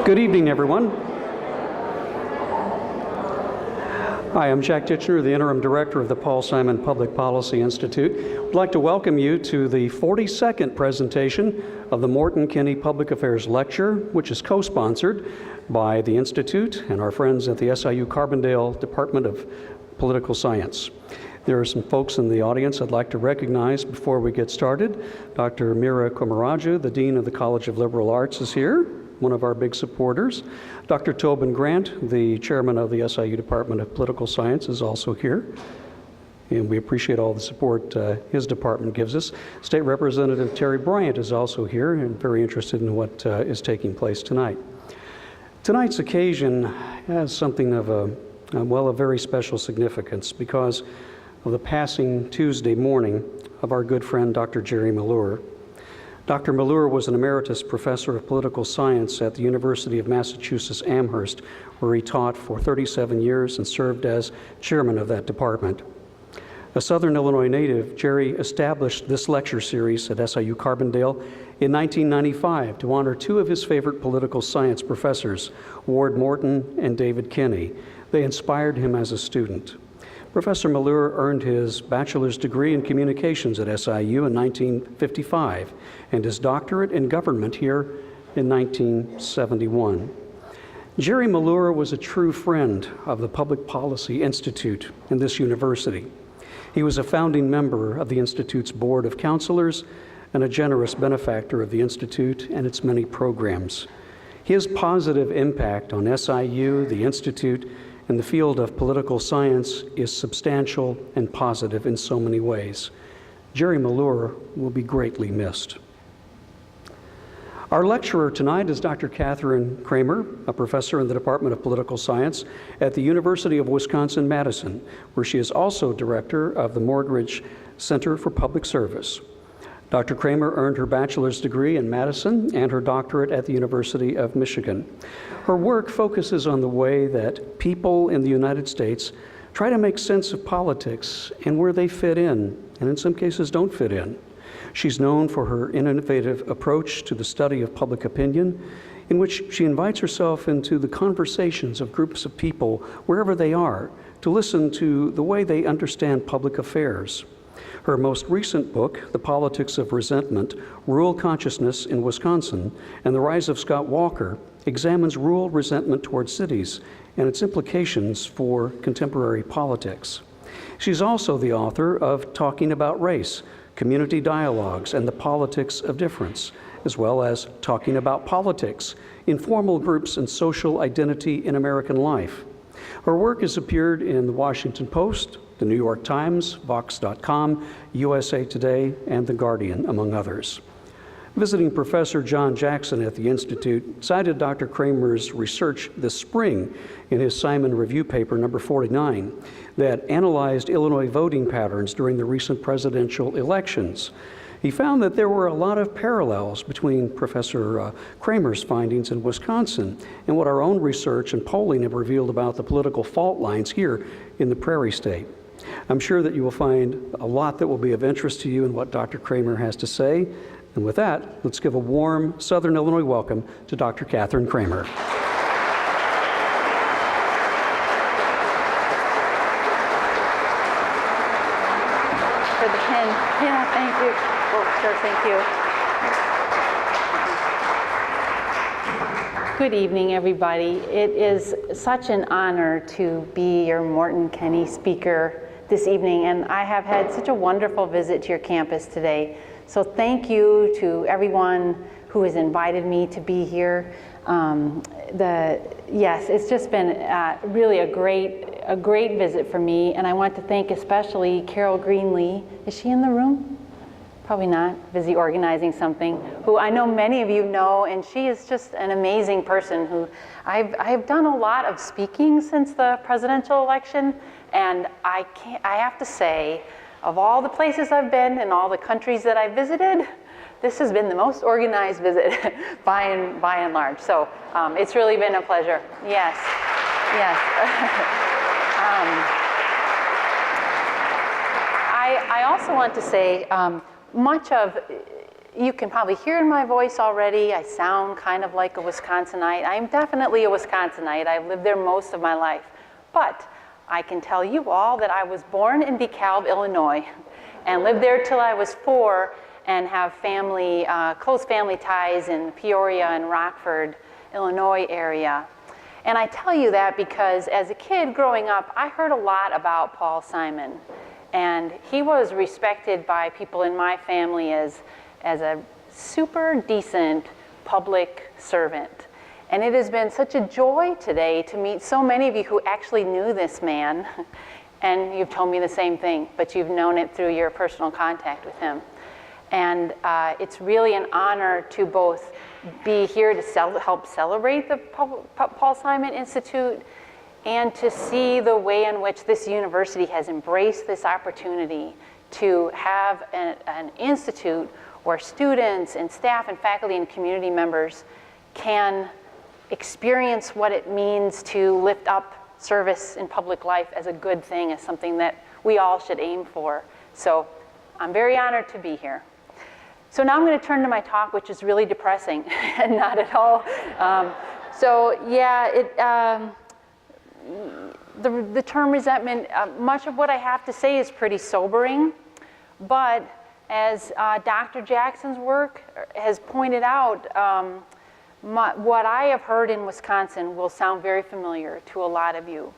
Good evening, everyone. Hi, I'm Jack Titchener, the Interim Director of the Paul Simon Public Policy Institute. I'd like to welcome you to the 42nd presentation of the Morton-Kenney Public Affairs Lecture, which is co-sponsored by the Institute and our friends at the SIU Carbondale Department of Political Science. There are some folks in the audience I'd like to recognize before we get started. Dr. Mira Kumaraju, the Dean of the College of Liberal Arts, is here, one of our big supporters. Dr. Tobin Grant, the chairman of the SIU Department of Political Science, is also here. And we appreciate all the support his department gives us. State Representative Terry Bryant is also here and very interested in what is taking place tonight. Tonight's occasion has something of a very special significance because of the passing Tuesday morning of our good friend, Dr. Jerry Mellor. Dr. Mellor was an emeritus professor of political science at the University of Massachusetts Amherst, where he taught for 37 years and served as chairman of that department. A Southern Illinois native, Jerry established this lecture series at SIU Carbondale in 1995 to honor two of his favorite political science professors, Ward Morton and David Kenney. They inspired him as a student. Professor Mellor earned his bachelor's degree in communications at SIU in 1955 and his doctorate in government here in 1971. Jerry Mellor was a true friend of the Public Policy Institute in this university. He was a founding member of the Institute's Board of Counselors and a generous benefactor of the Institute and its many programs. His positive impact on SIU, the Institute, and the field of political science is substantial and positive in so many ways. Jerry Mellor will be greatly missed. Our lecturer tonight is Dr. Katherine Cramer, a professor in the Department of Political Science at the University of Wisconsin-Madison, where she is also director of the Morgridge Center for Public Service. Dr. Cramer earned her bachelor's degree in Madison and her doctorate at the University of Michigan. Her work focuses on the way that people in the United States try to make sense of politics and where they fit in, and in some cases don't fit in. She's known for her innovative approach to the study of public opinion, in which she invites herself into the conversations of groups of people, wherever they are, to listen to the way they understand public affairs. Her most recent book, The Politics of Resentment, Rural Consciousness in Wisconsin and the Rise of Scott Walker, examines rural resentment toward cities and its implications for contemporary politics. She's also the author of Talking About Race, Community Dialogues and the Politics of Difference, as well as Talking About Politics, Informal Groups and Social Identity in American Life. Her work has appeared in the Washington Post, the New York Times, Vox.com, USA Today, and The Guardian, among others. Visiting Professor John Jackson at the Institute cited Dr. Cramer's research this spring in his Simon Review paper number 49 that analyzed Illinois voting patterns during the recent presidential elections. He found that there were a lot of parallels between Professor Cramer's findings in Wisconsin and what our own research and polling have revealed about the political fault lines here in the Prairie State. I'm sure that you will find a lot that will be of interest to you in what Dr. Cramer has to say. And with that, let's give a warm Southern Illinois welcome to Dr. Katherine Cramer. For the pen. Yeah, thank you. Oh, sure, thank you. Good evening, everybody. It is such an honor to be your Morton-Kenney speaker this evening, and I have had such a wonderful visit to your campus today. So thank you to everyone who has invited me to be here. Yes, it's just been really a great visit for me, and I want to thank especially Carol Greenlee. Is she in the room? Probably not, busy organizing something, who I know many of you know, and she is just an amazing person who I've done a lot of speaking since the presidential election, and I have to say, of all the places I've been and all the countries that I've visited, this has been the most organized visit by and large. So it's really been a pleasure. Yes, yes. I also want to say much of you can probably hear in my voice already, I sound kind of like a Wisconsinite. I'm definitely a Wisconsinite. I've lived there most of my life. But I can tell you all that I was born in DeKalb, Illinois, and lived there till I was 4, and have family, close family ties in Peoria and Rockford, Illinois area. And I tell you that because as a kid growing up, I heard a lot about Paul Simon. And he was respected by people in my family as a super decent public servant. And it has been such a joy today to meet so many of you who actually knew this man. And you've told me the same thing, but you've known it through your personal contact with him. And it's really an honor to both be here to help celebrate the Paul Simon Institute and to see the way in which this university has embraced this opportunity to have an institute where students and staff and faculty and community members can experience what it means to lift up service in public life as a good thing, as something that we all should aim for. So I'm very honored to be here. So now I'm going to turn to my talk, which is really depressing, and not at all. The term resentment, much of what I have to say is pretty sobering, but as Dr. Jackson's work has pointed out, what I have heard in Wisconsin will sound very familiar to a lot of you.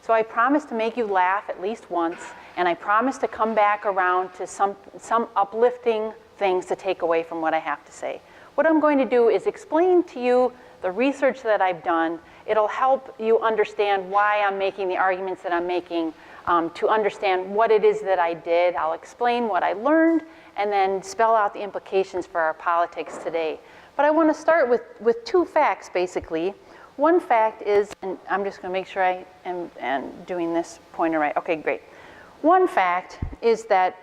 So I promise to make you laugh at least once, and I promise to come back around to some uplifting things to take away from what I have to say. What I'm going to do is explain to you the research that I've done. It'll help you understand why I'm making the arguments that I'm making, to understand what it is that I did. I'll explain what I learned and then spell out the implications for our politics today. But I want to start with 2 facts, basically. One fact is, and I'm just going to make sure I am doing this pointer right. Okay, great. One fact is that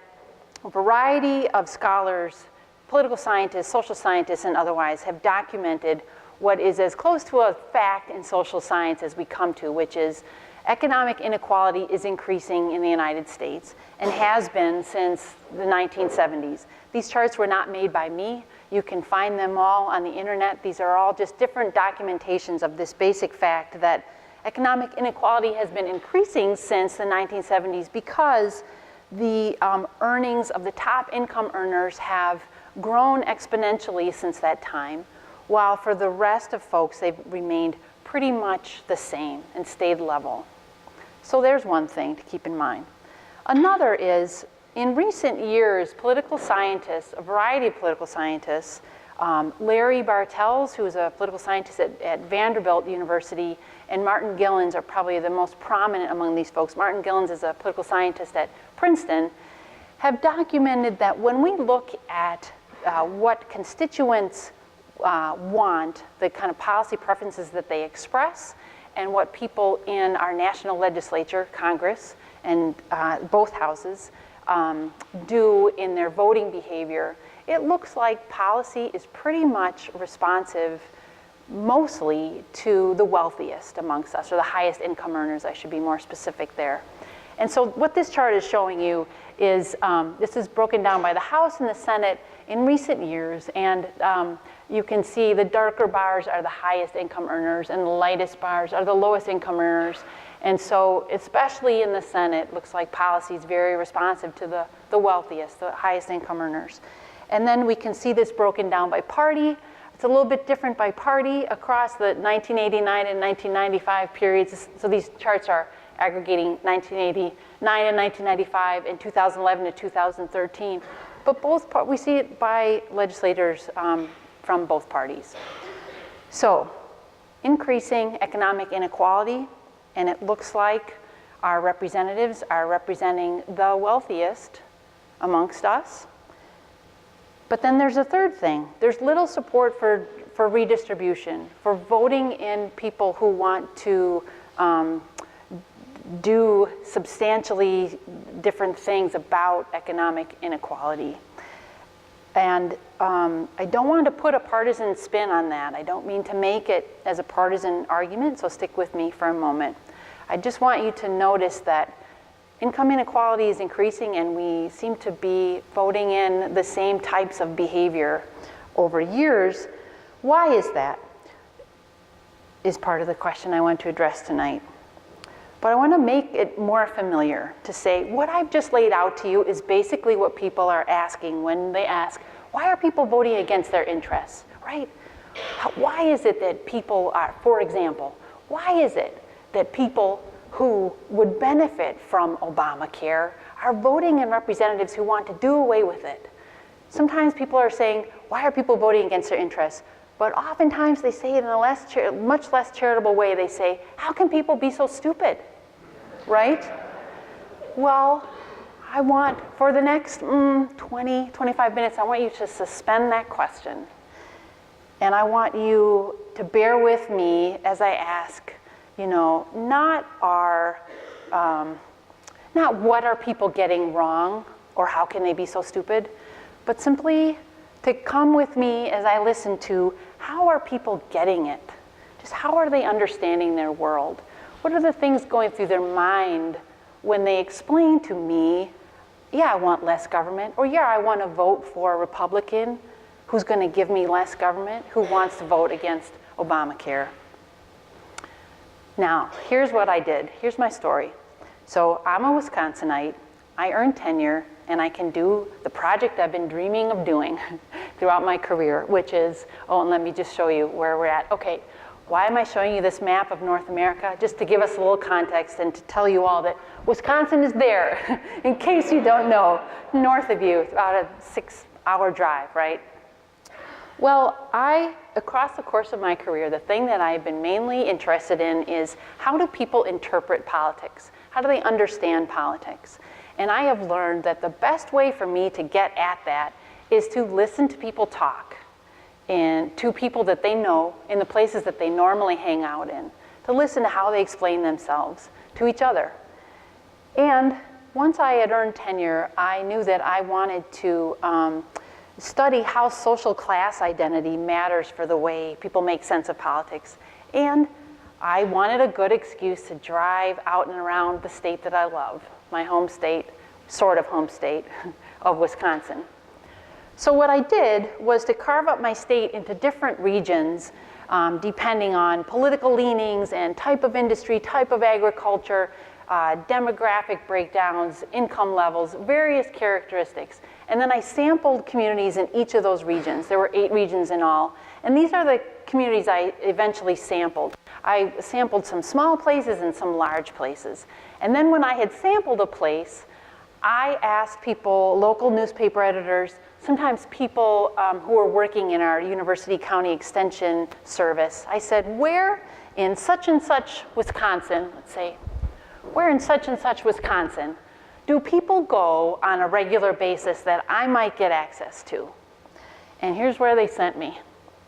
a variety of scholars, political scientists, social scientists, and otherwise have documented what is as close to a fact in social science as we come to, which is economic inequality is increasing in the United States and has been since the 1970s. These charts were not made by me. You can find them all on the internet. These are all just different documentations of this basic fact that economic inequality has been increasing since the 1970s because the earnings of the top income earners have grown exponentially since that time, while for the rest of folks, they've remained pretty much the same and stayed level. So there's one thing to keep in mind. Another is, in recent years, political scientists, a variety of political scientists, Larry Bartels, who is a political scientist at Vanderbilt University, and Martin Gilens are probably the most prominent among these folks. Martin Gilens is a political scientist at Princeton, have documented that when we look at what constituents want, the kind of policy preferences that they express, and what people in our national legislature, Congress, and both houses do in their voting behavior, it looks like policy is pretty much responsive mostly to the wealthiest amongst us, or the highest income earners, I should be more specific there. And so what this chart is showing you is, this is broken down by the House and the Senate in recent years, and you can see the darker bars are the highest income earners and the lightest bars are the lowest income earners. And so especially in the Senate, looks like policy is very responsive to the wealthiest, the highest income earners. And then we can see this broken down by party. It's a little bit different by party across the 1989 and 1995 periods. So these charts are aggregating 1989 and 1995 and 2011 to 2013. But we see it by legislators from both parties. So increasing economic inequality, and it looks like our representatives are representing the wealthiest amongst us. But then there's a third thing. There's little support for redistribution, for voting in people who want to do substantially different things about economic inequality. And I don't want to put a partisan spin on that. I don't mean to make it as a partisan argument, so stick with me for a moment. I just want you to notice that income inequality is increasing and we seem to be voting in the same types of behavior over years. Why is that? Is part of the question I want to address tonight. But I want to make it more familiar to say what I've just laid out to you is basically what people are asking when they ask, why are people voting against their interests, right? Why is it that people are, for example, why is it that people who would benefit from Obamacare are voting in representatives who want to do away with it? Sometimes people are saying, why are people voting against their interests? But oftentimes they say it in a much less charitable way. They say, how can people be so stupid, right? Well, I want, for the next 20, 25 minutes, I want you to suspend that question. And I want you to bear with me as I ask, not what are people getting wrong or how can they be so stupid, but simply to come with me as I listen to how are people getting it? Just how are they understanding their world? What are the things going through their mind when they explain to me, yeah, I want less government, or yeah, I want to vote for a Republican who's going to give me less government, who wants to vote against Obamacare. Now, here's what I did. Here's my story. So I'm a Wisconsinite. I earned tenure, and I can do the project I've been dreaming of doing throughout my career, which is, and let me just show you where we're at. Okay, why am I showing you this map of North America? Just to give us a little context and to tell you all that Wisconsin is there, in case you don't know, north of you, about a 6-hour drive, right? Well, across the course of my career, the thing that I've been mainly interested in is how do people interpret politics? How do they understand politics? And I have learned that the best way for me to get at that is to listen to people talk, and to people that they know in the places that they normally hang out in, to listen to how they explain themselves to each other. And once I had earned tenure, I knew that I wanted to study how social class identity matters for the way people make sense of politics. And I wanted a good excuse to drive out and around the state that I love, my home state, sort of home state of Wisconsin. So what I did was to carve up my state into different regions depending on political leanings and type of industry, type of agriculture, demographic breakdowns, income levels, various characteristics. And then I sampled communities in each of those regions. There were 8 regions in all. And these are the communities I eventually sampled. I sampled some small places and some large places. And then when I had sampled a place, I asked people, local newspaper editors, sometimes people who were working in our University County Extension service, I said, where in such and such Wisconsin, let's say, where in such and such Wisconsin do people go on a regular basis that I might get access to? And here's where they sent me.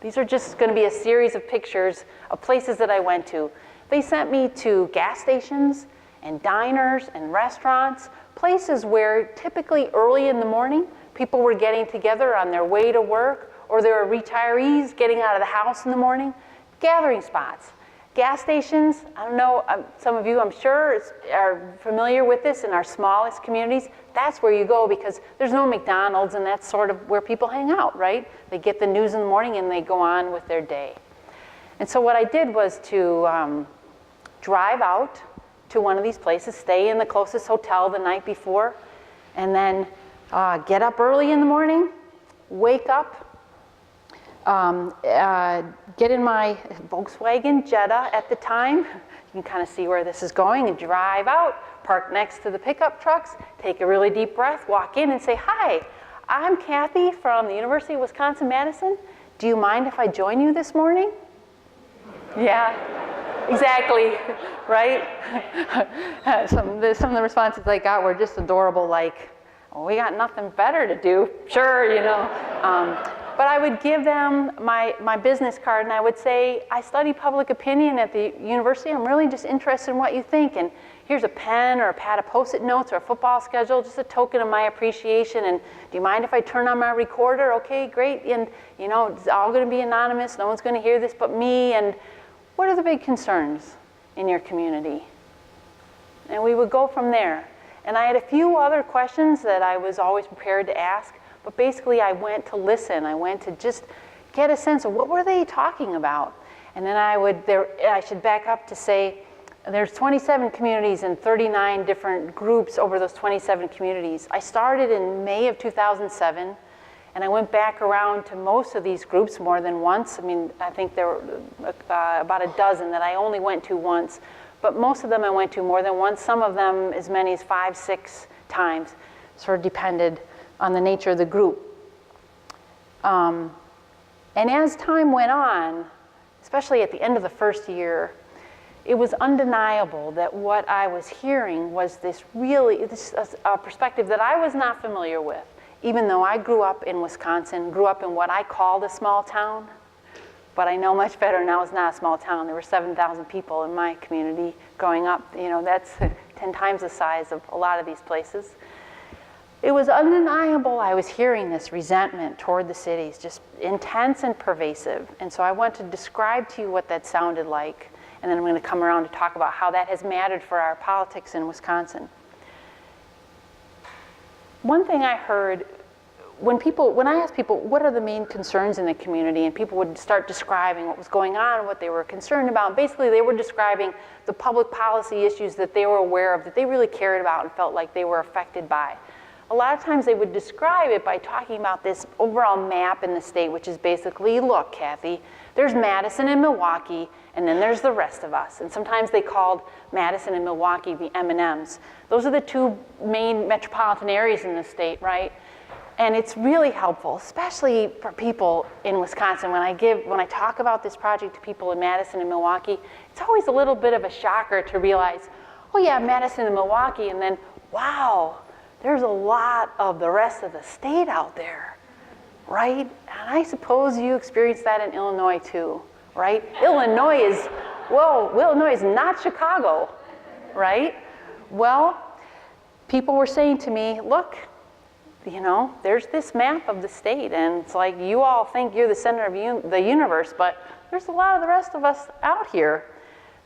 These are just going to be a series of pictures of places that I went to. They sent me to gas stations and diners and restaurants, places where typically early in the morning, people were getting together on their way to work, or there were retirees getting out of the house in the morning, gathering spots. Gas stations, I don't know, some of you I'm sure are familiar with this in our smallest communities. That's where you go because there's no McDonald's and that's sort of where people hang out, right? They get the news in the morning and they go on with their day. And so what I did was to drive out to one of these places, stay in the closest hotel the night before, and then get up early in the morning, wake up, get in my Volkswagen Jetta at the time. You can kind of see where this is going, and drive out, park next to the pickup trucks, take a really deep breath, walk in and say, hi, I'm Kathy from the University of Wisconsin-Madison. Do you mind if I join you this morning? Yeah, exactly, right? Some of the responses I got were just adorable, like, well, we got nothing better to do. Sure, But I would give them my business card and I would say, I study public opinion at the university. I'm really just interested in what you think. And here's a pen or a pad of Post-it notes or a football schedule, just a token of my appreciation. And do you mind if I turn on my recorder? Okay, great. And it's all going to be anonymous. No one's going to hear this but me. And what are the big concerns in your community? And we would go from there. And I had a few other questions that I was always prepared to ask, but basically I went to listen. I went to just get a sense of what were they talking about. And then I should back up to say there's 27 communities and 39 different groups over those 27 communities. I started in May of 2007, and I went back around to most of these groups more than once. I mean, I think there were about a dozen that I only went to once, but most of them I went to more than once, some of them as many as 5, 6 times, sort of depended on the nature of the group. And as time went on, especially at the end of the first year, it was undeniable that what I was hearing was this perspective that I was not familiar with. Even though I grew up in Wisconsin, grew up in what I called a small town, but I know much better now it's not a small town. There were 7,000 people in my community growing up. You know, that's 10 times the size of a lot of these places. It was undeniable I was hearing this resentment toward the cities, just intense and pervasive. And so I want to describe to you what that sounded like, and then I'm going to come around to talk about how that has mattered for our politics in Wisconsin. One thing I heard, when I asked people, what are the main concerns in the community, and people would start describing what was going on, what they were concerned about. Basically, they were describing the public policy issues that they were aware of, that they really cared about and felt like they were affected by. A lot of times they would describe it by talking about this overall map in the state, which is basically, look, Kathy, there's Madison and Milwaukee, and then there's the rest of us. And sometimes they called Madison and Milwaukee the M&Ms. Those are the two main metropolitan areas in the state, right? And it's really helpful, especially for people in Wisconsin. When I talk about this project to people in Madison and Milwaukee, it's always a little bit of a shocker to realize, oh yeah, Madison and Milwaukee, and then, wow, there's a lot of the rest of the state out there, right? And I suppose you experienced that in Illinois too, right? Illinois is not Chicago, right? Well, people were saying to me, look, you know, there's this map of the state, and it's like you all think you're the center of the universe, but there's a lot of the rest of us out here.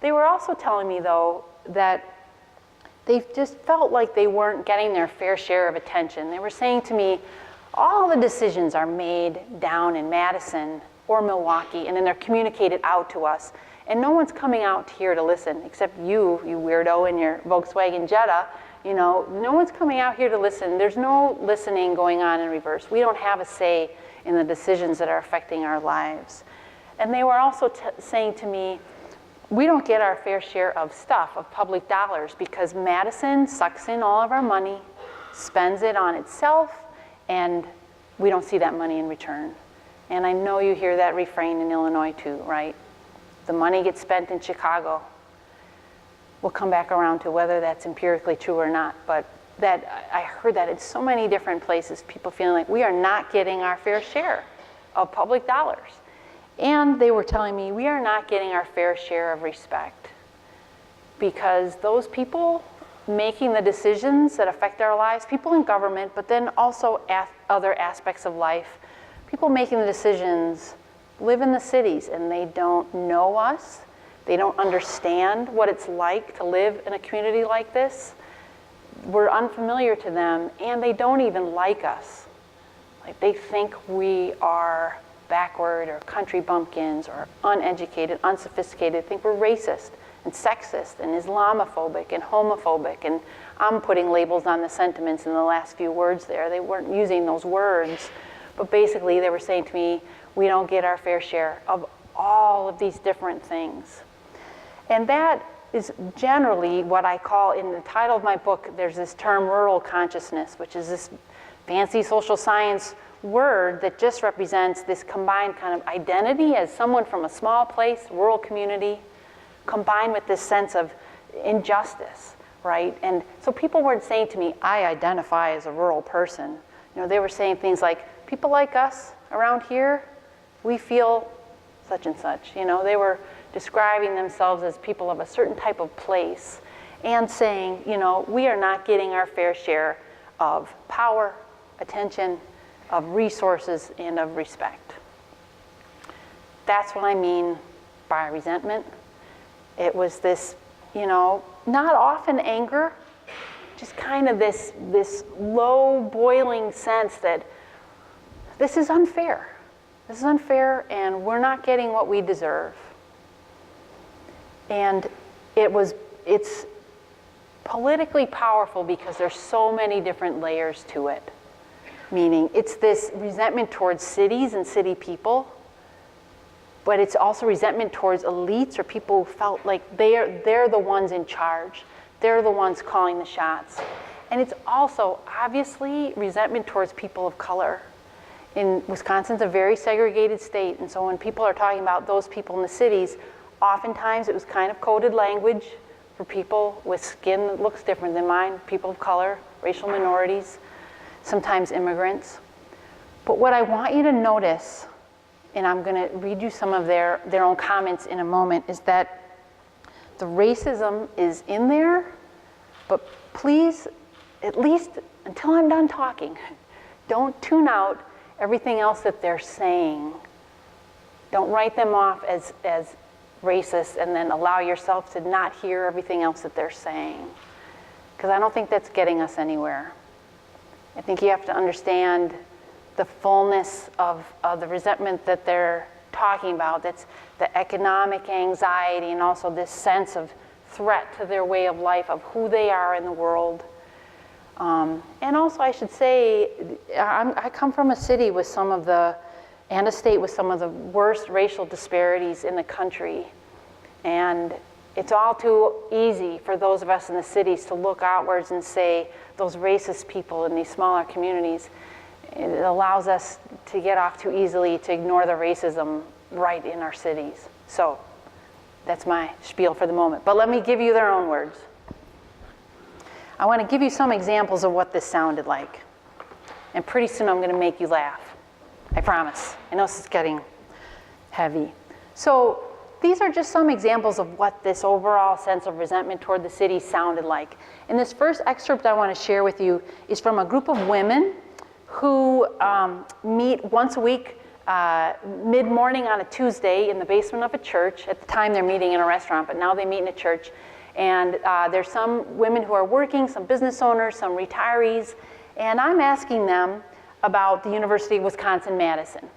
They were also telling me, though, that they just felt like they weren't getting their fair share of attention. They were saying to me, all the decisions are made down in Madison or Milwaukee, and then they're communicated out to us. And no one's coming out here to listen, except you weirdo in your Volkswagen Jetta. You know, no one's coming out here to listen. There's no listening going on in reverse. We don't have a say in the decisions that are affecting our lives. And they were also saying to me, we don't get our fair share of stuff, of public dollars, because Madison sucks in all of our money, spends it on itself, and we don't see that money in return. And I know you hear that refrain in Illinois too, right? The money gets spent in Chicago. We'll come back around to whether that's empirically true or not, but I heard that in so many different places, people feeling like we are not getting our fair share of public dollars. And they were telling me we are not getting our fair share of respect, because those people making the decisions that affect our lives, people in government, but then also other aspects of life, people making the decisions live in the cities, and they don't know us. They don't understand what it's like to live in a community like this. We're unfamiliar to them, and they don't even like us. Like, they think we are backward or country bumpkins or uneducated, unsophisticated, think we're racist and sexist and Islamophobic and homophobic, and I'm putting labels on the sentiments in the last few words there. They weren't using those words, but basically they were saying to me, we don't get our fair share of all of these different things. And that is generally what I call, in the title of my book, there's this term rural consciousness, which is this fancy social science word that just represents this combined kind of identity as someone from a small place, rural community, combined with this sense of injustice, right? And so people weren't saying to me, I identify as a rural person. You know, they were saying things like, people like us around here, we feel such and such. You know, they were describing themselves as people of a certain type of place and saying, you know, we are not getting our fair share of power, attention, of resources, and of respect. That's what I mean by resentment. It was this, you know, not often anger, just kind of this low boiling sense that this is unfair. This is unfair, and we're not getting what we deserve. And it's politically powerful because there's so many different layers to it. Meaning it's this resentment towards cities and city people, but it's also resentment towards elites or people who felt like they're the ones in charge. They're the ones calling the shots. And it's also obviously resentment towards people of color. In Wisconsin's a very segregated state, and so when people are talking about those people in the cities, oftentimes it was kind of coded language for people with skin that looks different than mine, people of color, racial minorities, sometimes immigrants. But what I want you to notice, and I'm going to read you some of their own comments in a moment, is that the racism is in there, but please, at least until I'm done talking, don't tune out everything else that they're saying. Don't write them off as racist and then allow yourself to not hear everything else that they're saying. Because I don't think that's getting us anywhere. I think you have to understand the fullness of the resentment that they're talking about. That's the economic anxiety and also this sense of threat to their way of life, of who they are in the world. And also I should say, I come from a city with and a state with some of the worst racial disparities in the country. And it's all too easy for those of us in the cities to look outwards and say, those racist people in these smaller communities, it allows us to get off too easily to ignore the racism right in our cities. So that's my spiel for the moment. But let me give you their own words. I want to give you some examples of what this sounded like. And pretty soon I'm going to make you laugh. I promise. I know this is getting heavy. So these are just some examples of what this overall sense of resentment toward the city sounded like. And this first excerpt I want to share with you is from a group of women who meet once a week, mid-morning on a Tuesday in the basement of a church. At the time they're meeting in a restaurant, but now they meet in a church. And there's some women who are working, some business owners, some retirees. And I'm asking them about the University of Wisconsin-Madison.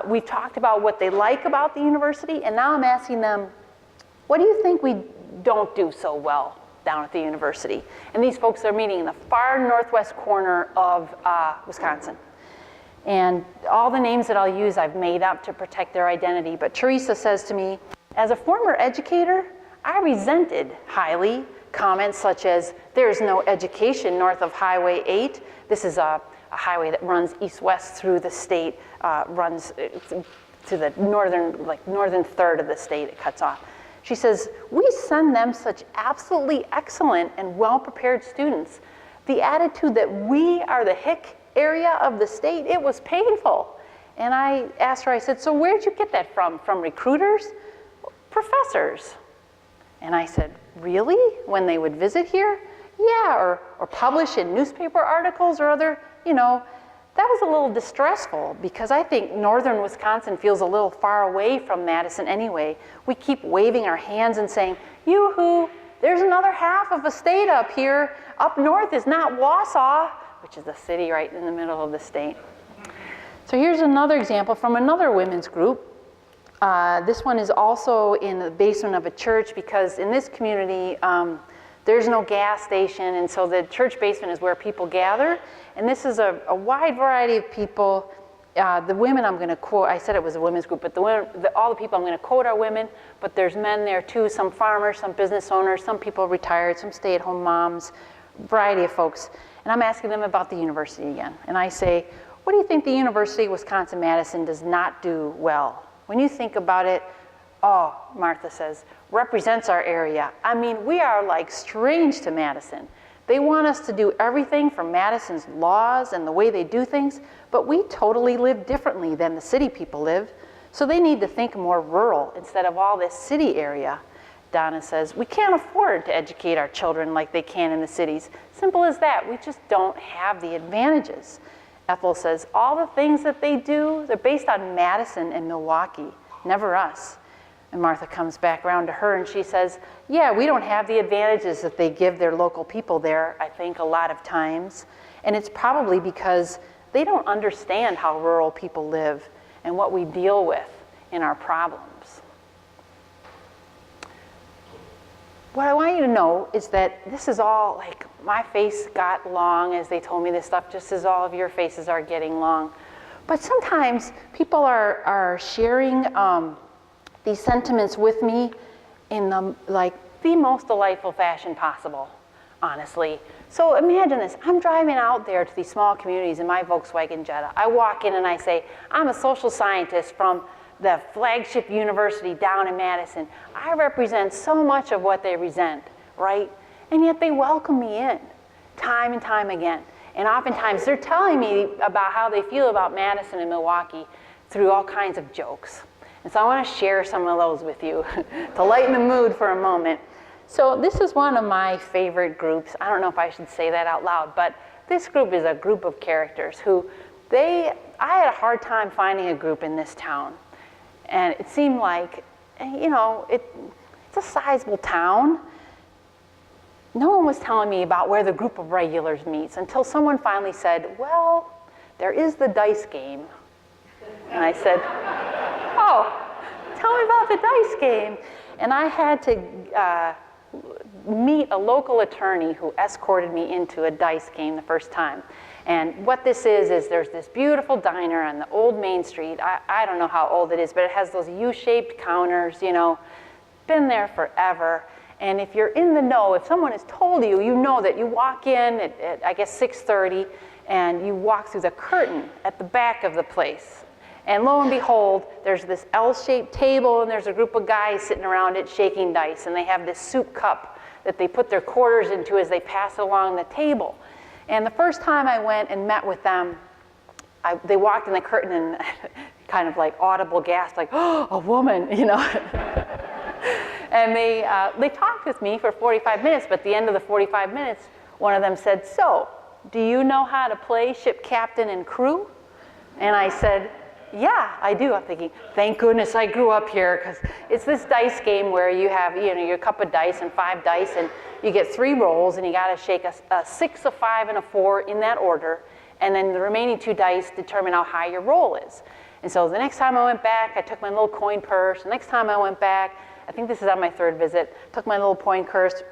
We've talked about what they like about the university, and now I'm asking them, what do you think we don't do so well down at the university? And these folks are meeting in the far northwest corner of Wisconsin. And all the names that I'll use I've made up to protect their identity. But Teresa says to me, as a former educator, I resented highly comments such as, there is no education north of Highway 8. This is a highway that runs east-west through the state, runs to the northern third of the state it cuts off. She says, we send them such absolutely excellent and well-prepared students. The attitude that we are the hick area of the state, it was painful. And I asked her, I said, so where'd you get that from? From recruiters? Professors. And I said, really? When they would visit here? Yeah, or publish in newspaper articles or other, that was a little distressful because I think northern Wisconsin feels a little far away from Madison anyway. We keep waving our hands and saying, yoo-hoo, there's another half of a state up here. Up north is not Wausau, which is the city right in the middle of the state. So here's another example from another women's group. This one is also in the basement of a church because in this community, there's no gas station, and so the church basement is where people gather. And this is a wide variety of people. The women I'm going to quote, I said it was a women's group, but all the people I'm going to quote are women, but there's men there too, some farmers, some business owners, some people retired, some stay-at-home moms, variety of folks. And I'm asking them about the university again. And I say, what do you think the University of Wisconsin-Madison does not do well? When you think about it, oh, Martha says, represents our area. I mean, we are like strange to Madison. They want us to do everything from Madison's laws and the way they do things, but we totally live differently than the city people live. So they need to think more rural instead of all this city area. Donna says, we can't afford to educate our children like they can in the cities. Simple as that. We just don't have the advantages. Ethel says, all the things that they do, they're based on Madison and Milwaukee, never us. And Martha comes back around to her and she says, yeah, we don't have the advantages that they give their local people there, I think, a lot of times. And it's probably because they don't understand how rural people live and what we deal with in our problems. What I want you to know is that this is all, like, my face got long as they told me this stuff, just as all of your faces are getting long. But sometimes people are sharing these sentiments with me in the most delightful fashion possible, honestly. So imagine this. I'm driving out there to these small communities in my Volkswagen Jetta. I walk in and I say, I'm a social scientist from the flagship university down in Madison. I represent so much of what they resent, right? And yet they welcome me in time and time again. And oftentimes they're telling me about how they feel about Madison and Milwaukee through all kinds of jokes. And so I want to share some of those with you to lighten the mood for a moment. So this is one of my favorite groups. I don't know if I should say that out loud, but this group is a group of characters who I had a hard time finding a group in this town. And it seemed like, you know, it's a sizable town. No one was telling me about where the group of regulars meets until someone finally said, well, there is the dice game. And I said, oh, tell me about the dice game. And I had to meet a local attorney who escorted me into a dice game the first time. And what this is there's this beautiful diner on the old Main Street. I don't know how old it is, but it has those U-shaped counters, you know, been there forever. And if you're in the know, if someone has told you, you know that you walk in at I guess 6:30 and you walk through the curtain at the back of the place. And lo and behold, there's this L-shaped table and there's a group of guys sitting around it shaking dice, and they have this soup cup that they put their quarters into as they pass it along the table. And the first time I went and met with them, they walked in the curtain and kind of like audible gasp, like, oh, a woman, you know. And they talked with me for 45 minutes, but at the end of the 45 minutes, one of them said, so, do you know how to play ship captain and crew? And I said, yeah, I do. I'm thinking, thank goodness I grew up here, because it's this dice game where you have, you know, your cup of dice and 5 dice, and you get 3 rolls, and you got to shake a 6, a 5, and a 4 in that order, and then the remaining 2 dice determine how high your roll is. And so the next time I went back, I took my little coin purse. The next time I went back, I think this is on my 3rd visit, took my little coin purse,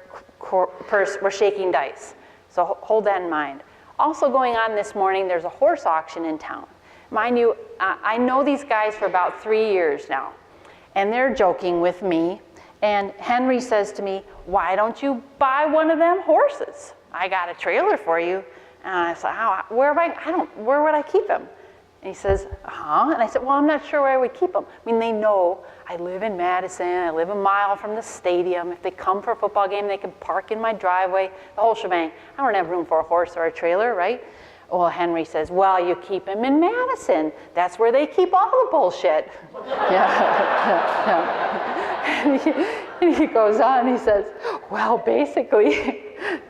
we're shaking dice. So hold that in mind. Also going on this morning, there's a horse auction in town. Mind you, I know these guys for about 3 years now, and they're joking with me, and Henry says to me, why don't you buy one of them horses? I got a trailer for you. And I said, where would I keep him? And he says, And I said, well, I'm not sure where I would keep him. I mean, they know I live in Madison, I live a mile from the stadium. If they come for a football game, they can park in my driveway, the whole shebang. I don't have room for a horse or a trailer, right? Well, Henry says, well, you keep him in Madison. That's where they keep all the bullshit. And he goes on, he says, well, basically,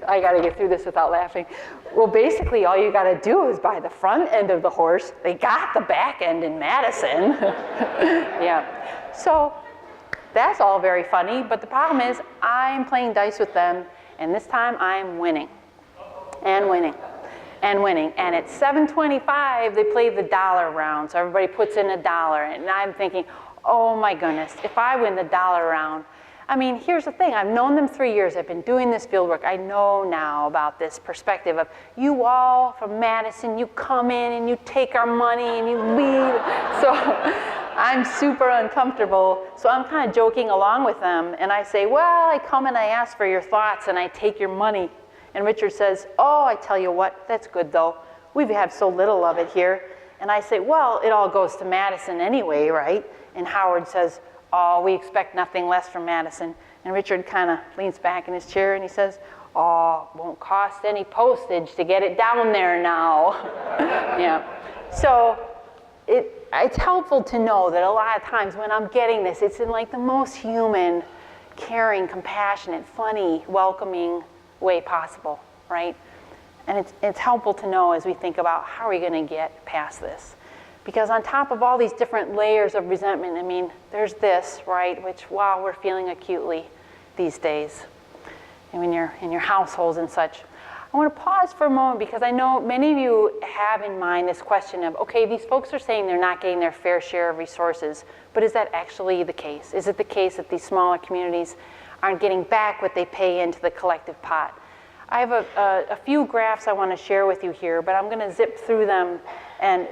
I got to get through this without laughing. Well, basically, all you got to do is buy the front end of the horse. They got the back end in Madison. Yeah. So that's all very funny, but the problem is I'm playing dice with them, and this time I'm winning. And winning. And winning. And at 7:25, they play the dollar round. So everybody puts in $1. And I'm thinking, oh my goodness, if I win the dollar round. I mean, here's the thing. I've known them 3 years. I've been doing this field work. I know now about this perspective of you all from Madison, you come in and you take our money and you leave. So I'm super uncomfortable. So I'm kind of joking along with them. And I say, well, I come and I ask for your thoughts and I take your money. And Richard says, oh, I tell you what, that's good though. We have so little of it here. And I say, well, it all goes to Madison anyway, right? And Howard says, oh, we expect nothing less from Madison. And Richard kind of leans back in his chair and he says, oh, won't cost any postage to get it down there now. Yeah. So it's helpful to know that a lot of times when I'm getting this, it's in like the most human, caring, compassionate, funny, welcoming way possible, right? And it's helpful to know as we think about how are we going to get past this. Because on top of all these different layers of resentment, I mean, there's this, right, which, wow, we're feeling acutely these days, and when you're in your households and such. I want to pause for a moment because I know many of you have in mind this question of, okay, these folks are saying they're not getting their fair share of resources, but is that actually the case? Is it the case that these smaller communities aren't getting back what they pay into the collective pot? I have a few graphs I want to share with you here, but I'm going to zip through them, and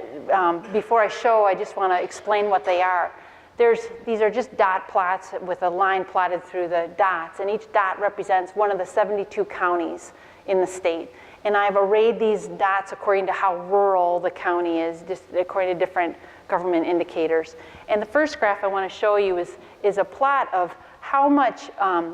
before I show, I just want to explain what they are. These are just dot plots with a line plotted through the dots, and each dot represents one of the 72 counties in the state. And I've arrayed these dots according to how rural the county is, just according to different government indicators. And the first graph I want to show you is a plot of how much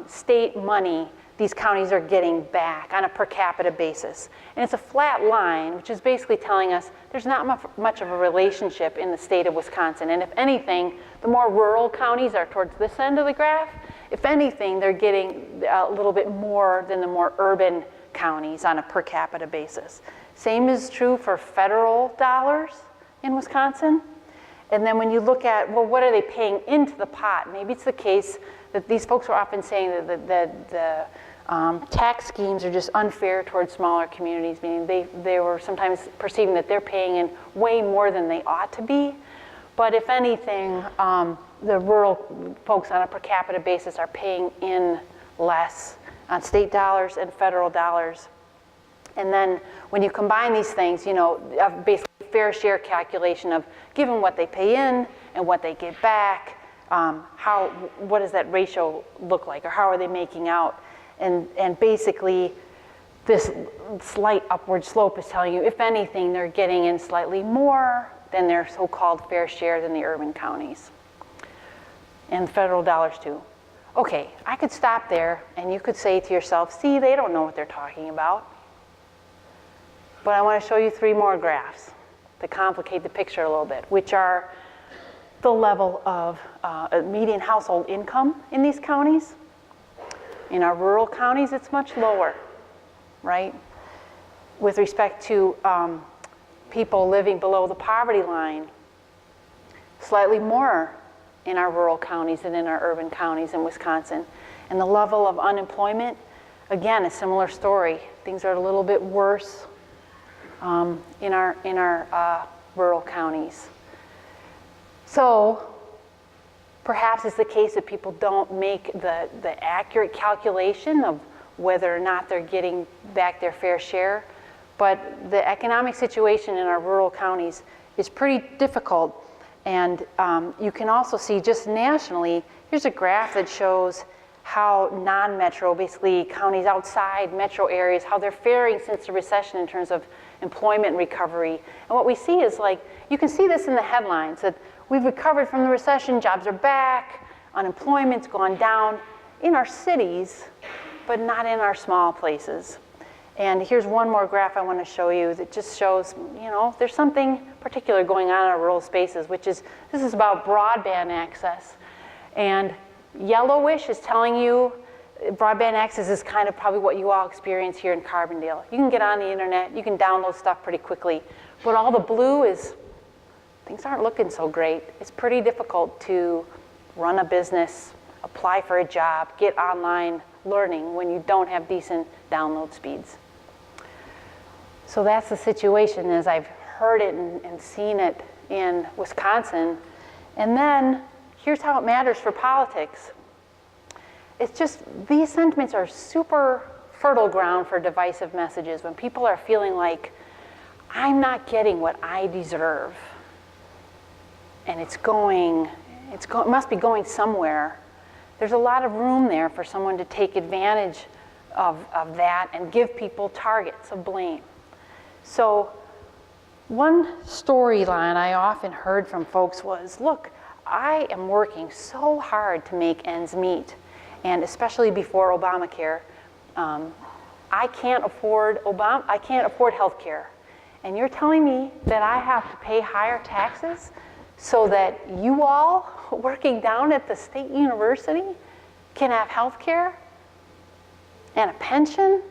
state money these counties are getting back on a per capita basis. And it's a flat line, which is basically telling us there's not much of a relationship in the state of Wisconsin. And if anything, the more rural counties are towards this end of the graph. If anything, they're getting a little bit more than the more urban counties on a per capita basis. Same is true for federal dollars in Wisconsin. And then when you look at, well, what are they paying into the pot? Maybe it's the case that these folks are often saying that the tax schemes are just unfair towards smaller communities, meaning they were sometimes perceiving that they're paying in way more than they ought to be. But if anything, the rural folks on a per capita basis are paying in less on state dollars and federal dollars. And then when you combine these things, you know, basically fair share calculation of given what they pay in and what they get back, what does that ratio look like, or how are they making out? And basically this slight upward slope is telling you, if anything, they're getting in slightly more than their so-called fair share than the urban counties. And federal dollars too. Okay, I could stop there and you could say to yourself, see, they don't know what they're talking about. But I want to show you 3 more graphs to complicate the picture a little bit, which are the level of median household income in these counties. In our rural counties, it's much lower, right? With respect to people living below the poverty line, slightly more in our rural counties than in our urban counties in Wisconsin. And the level of unemployment, again, a similar story. Things are a little bit worse in our rural counties. So perhaps it's the case that people don't make the accurate calculation of whether or not they're getting back their fair share. But the economic situation in our rural counties is pretty difficult. And you can also see just nationally, here's a graph that shows how non-metro, basically counties outside metro areas, how they're faring since the recession in terms of employment recovery. And what we see is, like, you can see this in the headlines, that we've recovered from the recession, jobs are back, unemployment's gone down in our cities, but not in our small places. And here's one more graph I want to show you that just shows, you know, there's something particular going on in our rural spaces, which is, this is about broadband access. And yellowish is telling you broadband access is kind of probably what you all experience here in Carbondale. You can get on the internet, you can download stuff pretty quickly, but all the blue is, things aren't looking so great. It's pretty difficult to run a business, apply for a job, get online learning when you don't have decent download speeds. So that's the situation as I've heard it and seen it in Wisconsin. And then here's how it matters for politics. It's just, these sentiments are super fertile ground for divisive messages when people are feeling like, I'm not getting what I deserve. And it must be going somewhere. There's a lot of room there for someone to take advantage of that and give people targets of blame. So one storyline I often heard from folks was, look, I am working so hard to make ends meet, and especially before Obamacare, I can't afford health care. And you're telling me that I have to pay higher taxes so that you all working down at the state university can have health care and a pension?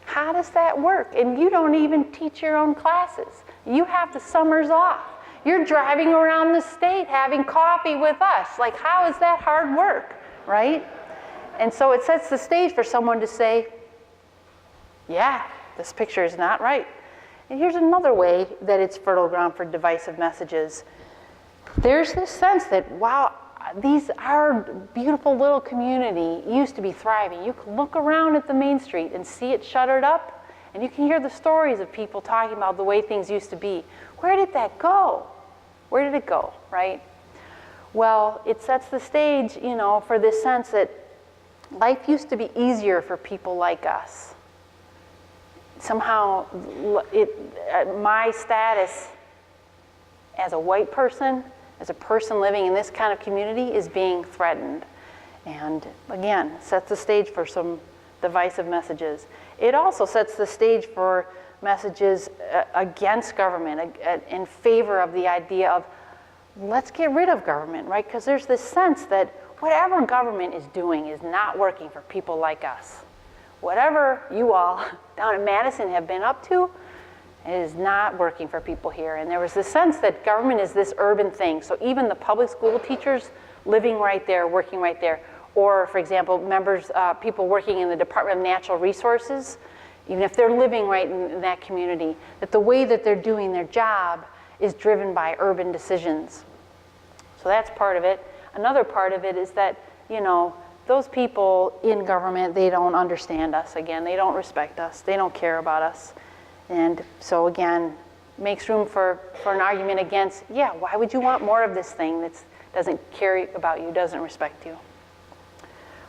How does that work? And you don't even teach your own classes. You have the summers off. You're driving around the state having coffee with us. Like, how is that hard work, right? And so it sets the stage for someone to say, yeah, this picture is not right. And here's another way that it's fertile ground for divisive messages. There's this sense that, wow, our beautiful little community used to be thriving. You can look around at the main street and see it shuttered up, and you can hear the stories of people talking about the way things used to be. Where did that go? Where did it go, right? Well, it sets the stage, for this sense that life used to be easier for people like us. Somehow, my status as a white person, as a person living in this kind of community, is being threatened. And again, sets the stage for some divisive messages. It also sets the stage for messages against government, in favor of the idea of, let's get rid of government, right? Because there's this sense that whatever government is doing is not working for people like us. Whatever you all down in Madison have been up to is not working for people here. And there was this sense that government is this urban thing. So even the public school teachers living right there, working right there, or for example, people working in the Department of Natural Resources, even if they're living right in that community, that the way that they're doing their job is driven by urban decisions. So that's part of it. Another part of it is that, those people in government, they don't understand us. Again, they don't respect us. They don't care about us. And so again, makes room for an argument against, yeah, why would you want more of this thing that doesn't care about you, doesn't respect you?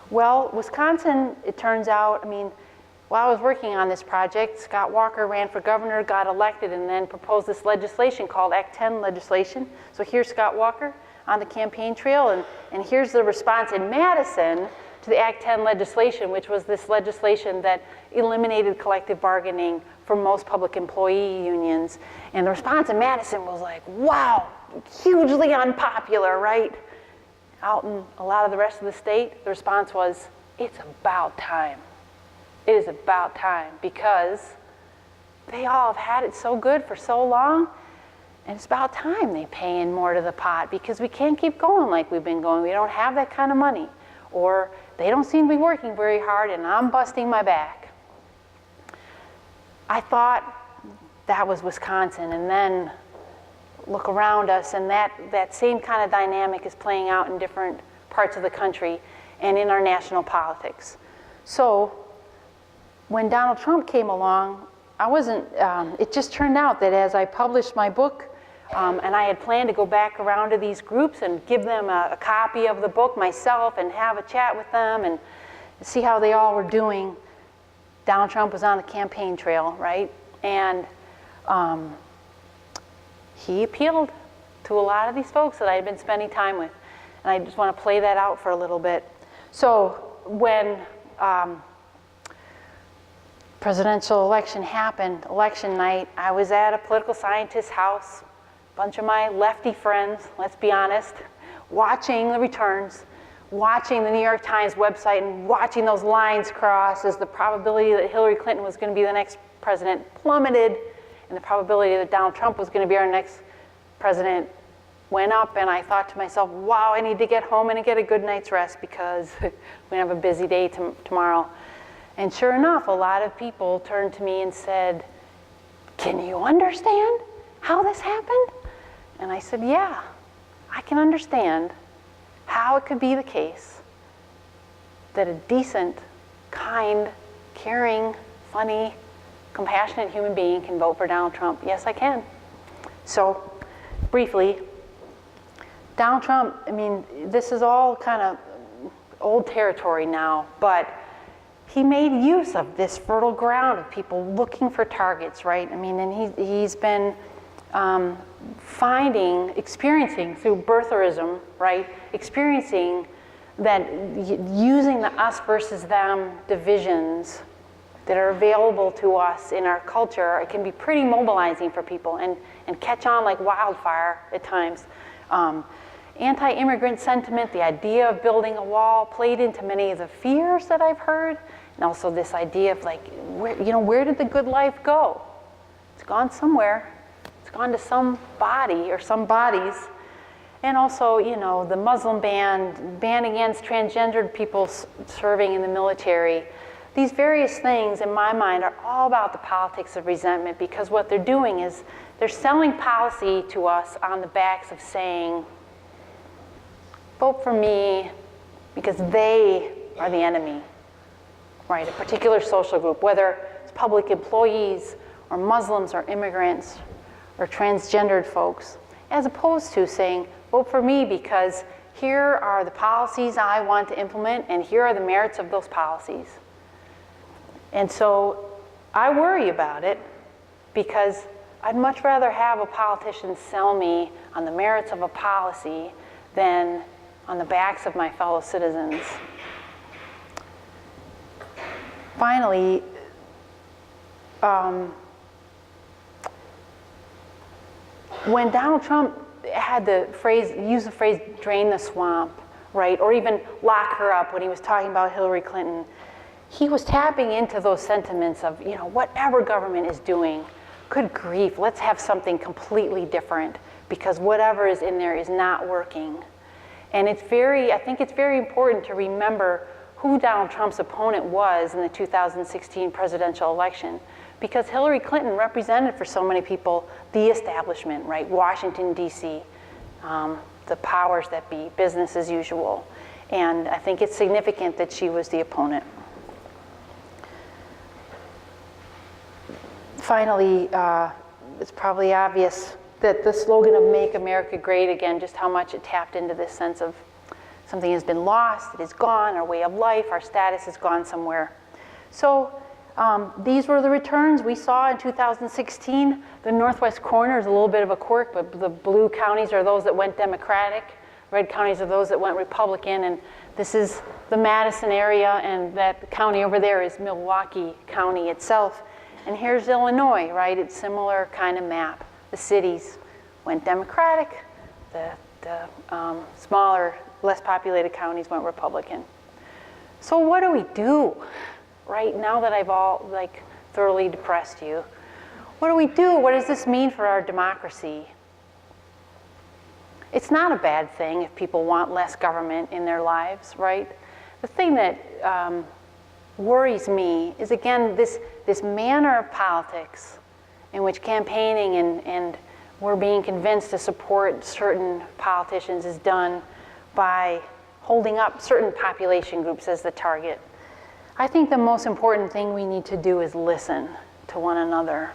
Well, Wisconsin, it turns out, while I was working on this project, Scott Walker ran for governor, got elected, and then proposed this legislation called Act 10 legislation. So here's Scott Walker on the campaign trail, and here's the response in Madison to the Act 10 legislation, which was this legislation that eliminated collective bargaining for most public employee unions. And the response in Madison was like, wow, hugely unpopular, right? Out in a lot of the rest of the state, the response was, it's about time. It is about time, because they all have had it so good for so long, and it's about time they pay in more to the pot, because we can't keep going like we've been going. We don't have that kind of money, or they don't seem to be working very hard, and I'm busting my back. I thought that was Wisconsin, and then look around us, and that same kind of dynamic is playing out in different parts of the country and in our national politics. So when Donald Trump came along, it just turned out that as I published my book, and I had planned to go back around to these groups and give them a copy of the book myself and have a chat with them and see how they all were doing, Donald Trump was on the campaign trail, right? And he appealed to a lot of these folks that I had been spending time with. And I just want to play that out for a little bit. So when presidential election happened, election night, I was at a political scientist's house, a bunch of my lefty friends, let's be honest, watching the returns, watching the New York Times website and watching those lines cross as the probability that Hillary Clinton was going to be the next president plummeted, and the probability that Donald Trump was going to be our next president went up. And I thought to myself, wow, I need to get home and get a good night's rest, because we're going to have a busy day tomorrow. And sure enough, a lot of people turned to me and said, can you understand how this happened? And I said, yeah, I can understand how it could be the case that a decent, kind, caring, funny, compassionate human being can vote for Donald Trump. Yes, I can. So, briefly, Donald Trump, this is all kind of old territory now, but he made use of this fertile ground of people looking for targets, right? And he's been experiencing through birtherism, right? Experiencing that using the us versus them divisions that are available to us in our culture, it can be pretty mobilizing for people and catch on like wildfire at times. Anti-immigrant sentiment, the idea of building a wall, played into many of the fears that I've heard, and also this idea of like, where did the good life go? It's gone somewhere. It's It's gone to some body or some bodies. And also, you know, the Muslim ban against transgendered people serving in the military. These various things, in my mind, are all about the politics of resentment, because what they're doing is they're selling policy to us on the backs of saying, vote for me because they are the enemy, right? A particular social group, whether it's public employees or Muslims or immigrants or transgendered folks, as opposed to saying, vote for me because here are the policies I want to implement and here are the merits of those policies. And so I worry about it because I'd much rather have a politician sell me on the merits of a policy than on the backs of my fellow citizens. Finally, when Donald Trump had used the phrase drain the swamp, right, or even lock her up when he was talking about Hillary Clinton, he was tapping into those sentiments of, you know, whatever government is doing, good grief, let's have something completely different because whatever is in there is not working. And I think it's very important to remember who Donald Trump's opponent was in the 2016 presidential election, because Hillary Clinton represented for so many people the establishment, right? Washington, D.C., the powers that be, business as usual. And I think it's significant that she was the opponent. Finally, it's probably obvious that the slogan of Make America Great Again, just how much it tapped into this sense of something has been lost, it is gone, our way of life, our status has gone somewhere. So these were the returns we saw in 2016. The northwest corner is a little bit of a quirk, but the blue counties are those that went Democratic, red counties are those that went Republican, and this is the Madison area, and that county over there is Milwaukee County itself. And here's Illinois, right? It's similar kind of map. The cities went Democratic, the smaller, less populated counties went Republican. So what do we do, right? Now that I've all thoroughly depressed you, what do we do? What does this mean for our democracy? It's not a bad thing if people want less government in their lives, right? The thing that worries me is, again, this manner of politics in which campaigning and we're being convinced to support certain politicians is done by holding up certain population groups as the target. I think the most important thing we need to do is listen to one another.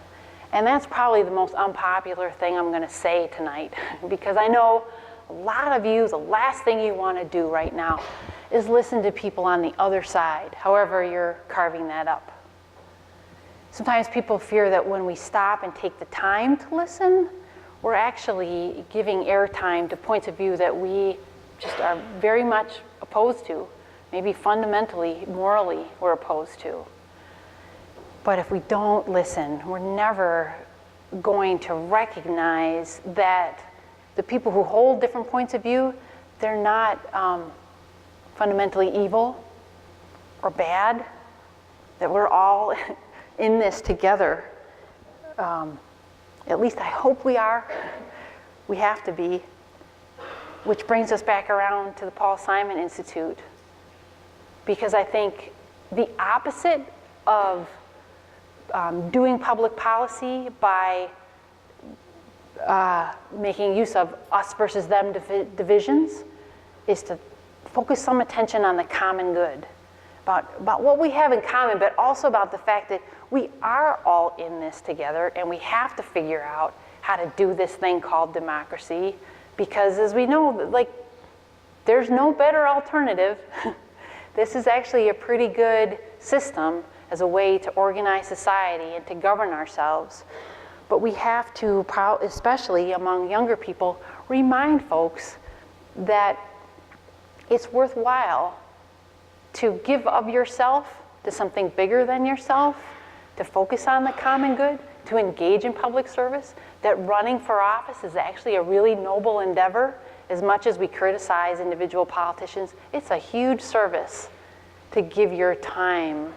And that's probably the most unpopular thing I'm going to say tonight, because I know a lot of you, the last thing you want to do right now is listen to people on the other side, however you're carving that up. Sometimes people fear that when we stop and take the time to listen, we're actually giving airtime to points of view that we just are very much opposed to, maybe fundamentally, morally, we're opposed to. But if we don't listen, we're never going to recognize that the people who hold different points of view, they're not fundamentally evil or bad, that we're all in this together. At least I hope we are. We have to be. Which brings us back around to the Paul Simon Institute. Because I think the opposite of doing public policy by making use of us versus them divisions is to focus some attention on the common good, about what we have in common, but also about the fact that we are all in this together and we have to figure out how to do this thing called democracy, because as we know, there's no better alternative. This is actually a pretty good system as a way to organize society and to govern ourselves. But we have to, especially among younger people, remind folks that it's worthwhile to give of yourself to something bigger than yourself, to focus on the common good, to engage in public service, that running for office is actually a really noble endeavor. As much as we criticize individual politicians, it's a huge service to give your time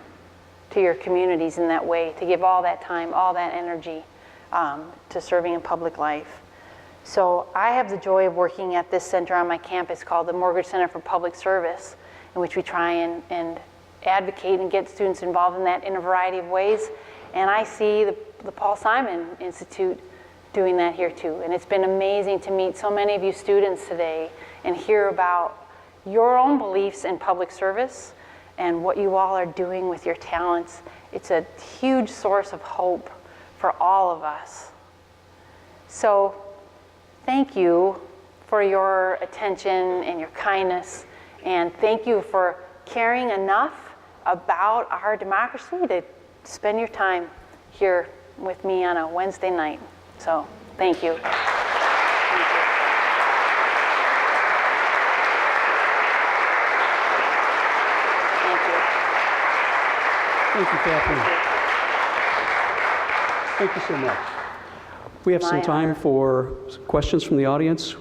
to your communities in that way, to give all that time, all that energy. to serving in public life. So I have the joy of working at this center on my campus called the Morgridge Center for Public Service, in which we try and advocate and get students involved in that in a variety of ways. And I see the Paul Simon Institute doing that here too. And it's been amazing to meet so many of you students today and hear about your own beliefs in public service and what you all are doing with your talents. It's a huge source of hope for all of us. So thank you for your attention and your kindness, and thank you for caring enough about our democracy to spend your time here with me on a Wednesday night. So thank you. Thank you, Katherine. Thank you so much. We have some time for questions from the audience,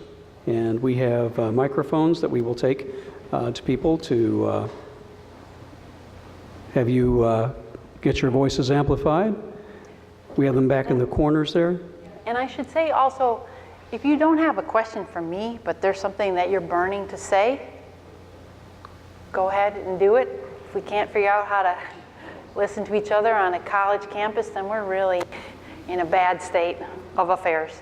and we have microphones that we will take to people to have you get your voices amplified. We have them back in the corners there. And I should say also, if you don't have a question for me, but there's something that you're burning to say, go ahead and do it. If we can't figure out how to listen to each other on a college campus, then we're really in a bad state of affairs.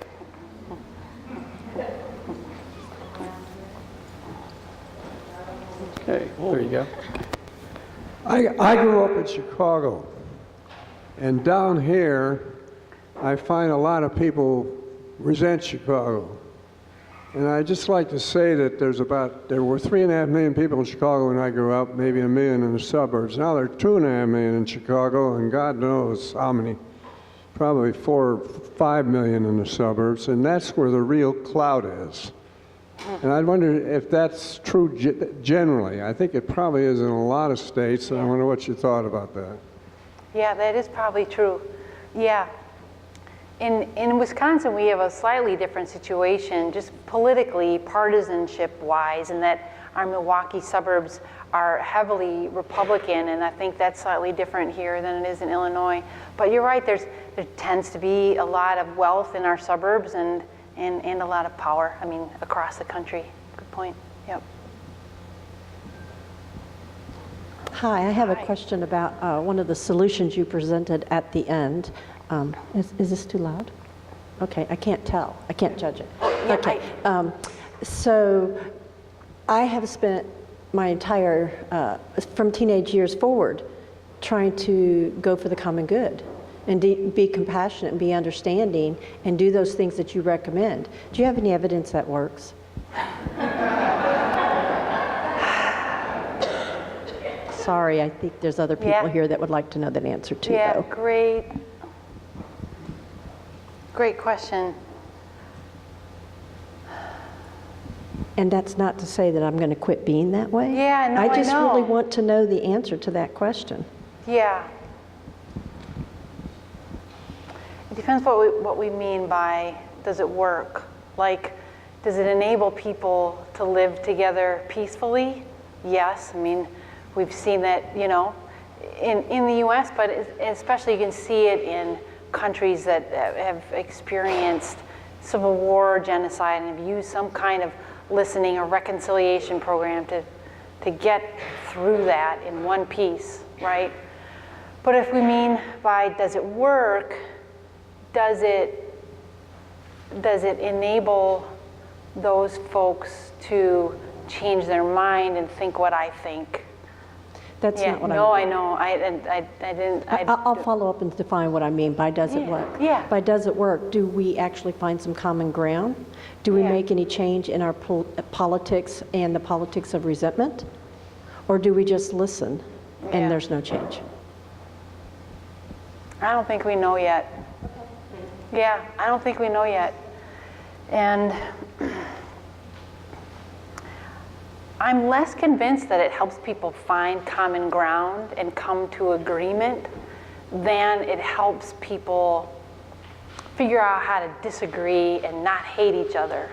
Okay, there you go. I grew up in Chicago, and down here, I find a lot of people resent Chicago. And I'd just like to say that there were 3.5 million people in Chicago when I grew up, maybe 1 million in the suburbs. Now there are 2.5 million in Chicago, and God knows how many, probably 4 or 5 million in the suburbs, and that's where the real clout is. And I wonder if that's true generally. I think it probably is in a lot of states, and I wonder what you thought about that. Yeah, that is probably true. Yeah. In Wisconsin, we have a slightly different situation, just politically, partisanship-wise, in that our Milwaukee suburbs are heavily Republican, and I think that's slightly different here than it is in Illinois. But you're right, there tends to be a lot of wealth in our suburbs and a lot of power, I mean, across the country. Good point, yep. Hi, I have a question about one of the solutions you presented at the end. Is this too loud? Okay, I can't tell. I can't judge it. Yeah, okay, so I have spent my entire, from teenage years forward, trying to go for the common good and be compassionate and be understanding and do those things that you recommend. Do you have any evidence that works? Sorry, I think there's other people here that would like to know that answer too, though. Great question. And that's not to say that I'm going to quit being that way. Yeah, no, I just know. really want to know the answer to that question. Yeah. It depends what we mean by does it work? Like, does it enable people to live together peacefully? Yes. I mean, we've seen that, you know, in the U.S., but especially you can see it in countries that have experienced civil war, genocide, and have used some kind of listening or reconciliation program to get through that in one piece, right? But if we mean by does it work, does it enable those folks to change their mind and think what I think? That's not what I mean. know. I didn't. I'll follow up and define what I mean by does it work. Yeah. By does it work, do we actually find some common ground? Do we make any change in our politics and the politics of resentment? Or do we just listen and there's no change? I don't think we know yet. Yeah, I don't think we know yet. And I'm less convinced that it helps people find common ground and come to agreement than it helps people figure out how to disagree and not hate each other.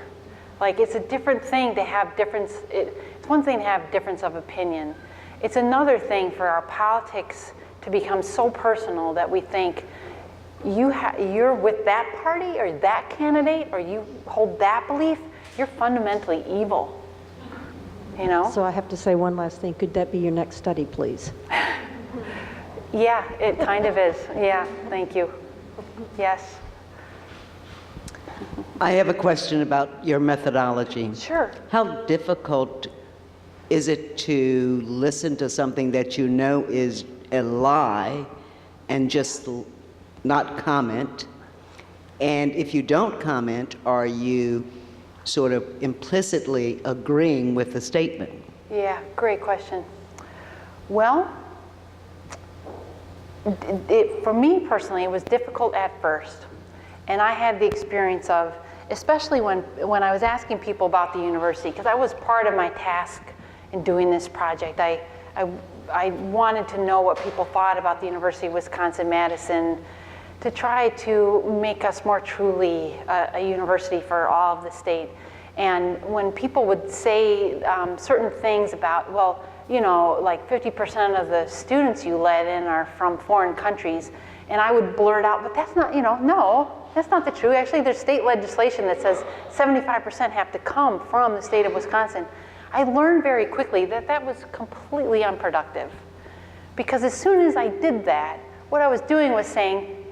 Like, it's a different thing to have difference. It's one thing to have difference of opinion. It's another thing for our politics to become so personal that we think you're with that party or that candidate or you hold that belief, you're fundamentally evil. You know? So I have to say one last thing. Could that be your next study, please? Yeah, it kind of is. Yeah, thank you. Yes. I have a question about your methodology. Sure. How difficult is it to listen to something that you know is a lie and just not comment? And if you don't comment, are you sort of implicitly agreeing with the statement? Yeah, great question. Well, for me personally, it was difficult at first. And I had the experience of, especially when I was asking people about the university, because that was part of my task in doing this project. I wanted to know what people thought about the University of Wisconsin-Madison to try to make us more truly a university for all of the state. And when people would say certain things about, well, you know, like 50% of the students you let in are from foreign countries, and I would blurt out, but that's not, you know, no, that's not the truth. Actually, there's state legislation that says 75% have to come from the state of Wisconsin. I learned very quickly that that was completely unproductive. Because as soon as I did that, what I was doing was saying,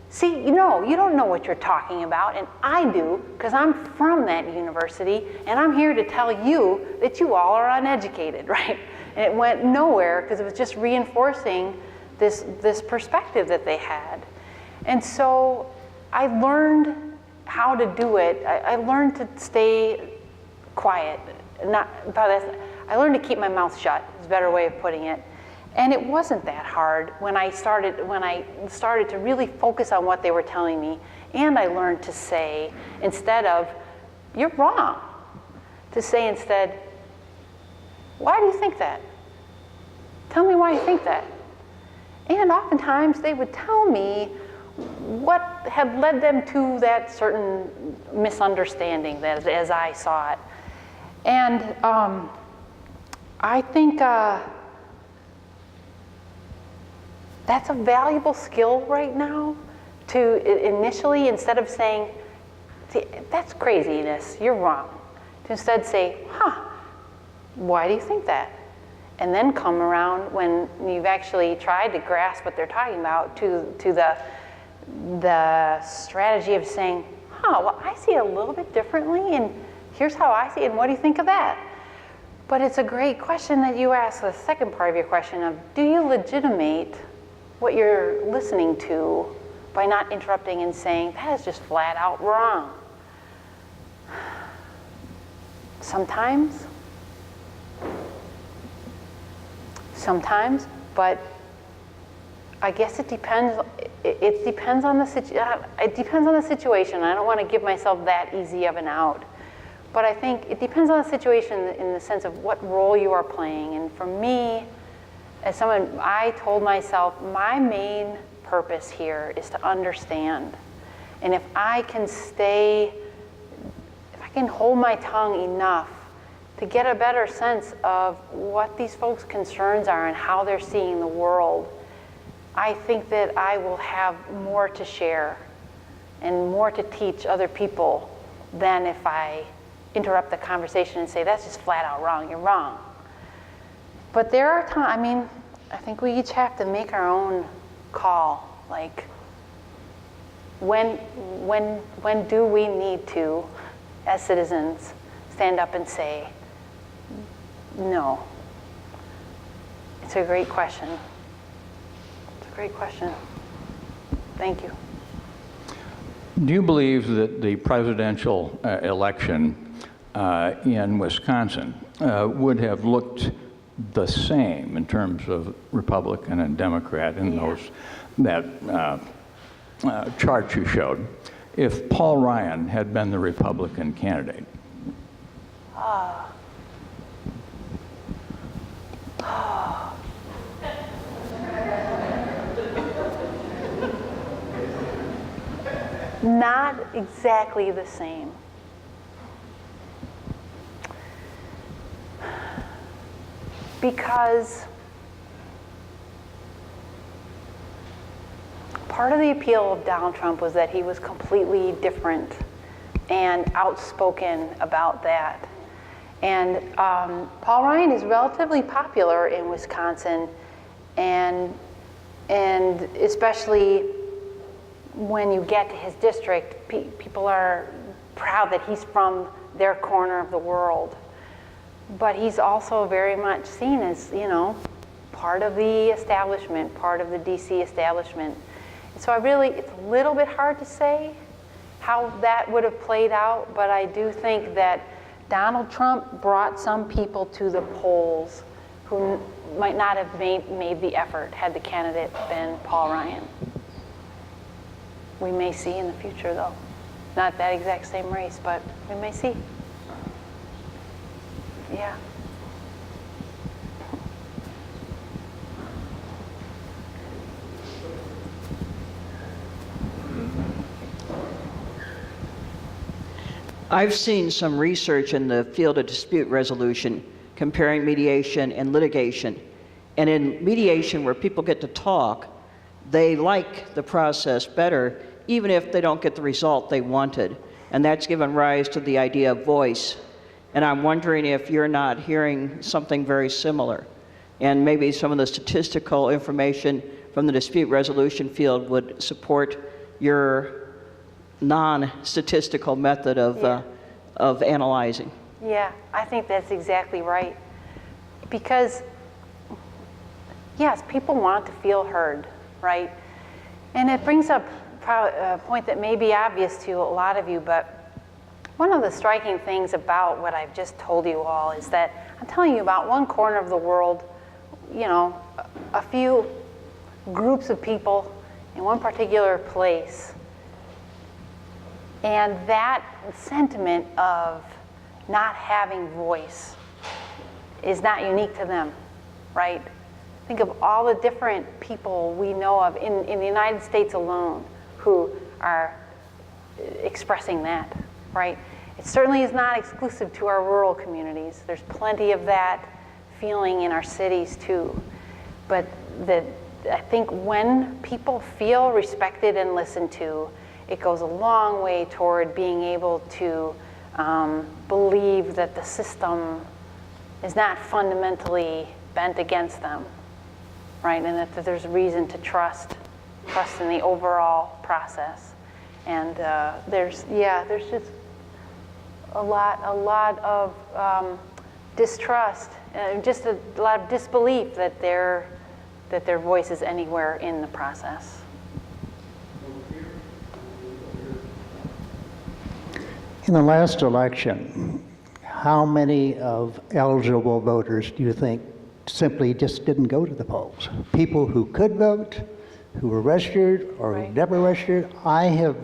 see, you don't know what you're talking about, and I do, because I'm from that university, and I'm here to tell you that you all are uneducated, right? And it went nowhere, because it was just reinforcing this perspective that they had. And so I learned how to do it. I learned to stay quiet. I learned to keep my mouth shut, is a better way of putting it. And it wasn't that hard when I started to really focus on what they were telling me. And I learned to say, instead of, you're wrong, to say instead, why do you think that? Tell me why you think that. And oftentimes they would tell me what had led them to that certain misunderstanding that, as I saw it. And I think that's a valuable skill right now, to initially, instead of saying, that's craziness, you're wrong, to instead say, why do you think that? And then come around when you've actually tried to grasp what they're talking about to the strategy of saying, well, I see it a little bit differently, and here's how I see it, and what do you think of that? But it's a great question that you ask, the second part of your question of, do you legitimate what you're listening to by not interrupting and saying, that is just flat out wrong? Sometimes, but I guess it depends. It depends on the situation. I don't want to give myself that easy of an out, but I think it depends on the situation in the sense of what role you are playing. And for me, as someone, I told myself my main purpose here is to understand, and if I can hold my tongue enough to get a better sense of what these folks' concerns are and how they're seeing the world, I think that I will have more to share and more to teach other people than if I interrupt the conversation and say, that's just flat out wrong, you're wrong. But there are times, I think we each have to make our own call. Like, when do we need to, as citizens, stand up and say, no? It's a great question. It's a great question. Thank you. Do you believe that the presidential election in Wisconsin would have looked the same in terms of Republican and Democrat in that chart you showed if Paul Ryan had been the Republican candidate? Not exactly the same. Because part of the appeal of Donald Trump was that he was completely different and outspoken about that. And Paul Ryan is relatively popular in Wisconsin, and especially when you get to his district, people are proud that he's from their corner of the world. But he's also very much seen as, part of the establishment, part of the DC establishment. And so it's a little bit hard to say how that would have played out, but I do think that Donald Trump brought some people to the polls who might not have made the effort had the candidate been Paul Ryan. We may see in the future, though. Not that exact same race, but we may see. Yeah. I've seen some research in the field of dispute resolution comparing mediation and litigation. And in mediation, where people get to talk, they like the process better, even if they don't get the result they wanted. And that's given rise to the idea of voice. And I'm wondering if you're not hearing something very similar. And maybe some of the statistical information from the dispute resolution field would support your non-statistical method of analyzing. Yeah, I think that's exactly right. Because, yes, people want to feel heard, right? And it brings up a point that may be obvious to a lot of you, but one of the striking things about what I've just told you all is that I'm telling you about one corner of the world, a few groups of people in one particular place. And that sentiment of not having voice is not unique to them, right? Think of all the different people we know of in the United States alone who are expressing that, right? It certainly is not exclusive to our rural communities. There's plenty of that feeling in our cities too. But I think when people feel respected and listened to, it goes a long way toward being able to believe that the system is not fundamentally bent against them, right? And that there's reason to trust in the overall process. And there's just a lot of distrust, just a lot of disbelief that their voice is anywhere in the process. In the last election, how many of eligible voters do you think simply just didn't go to the polls? People who could vote, who were registered or Right. who never registered. I have,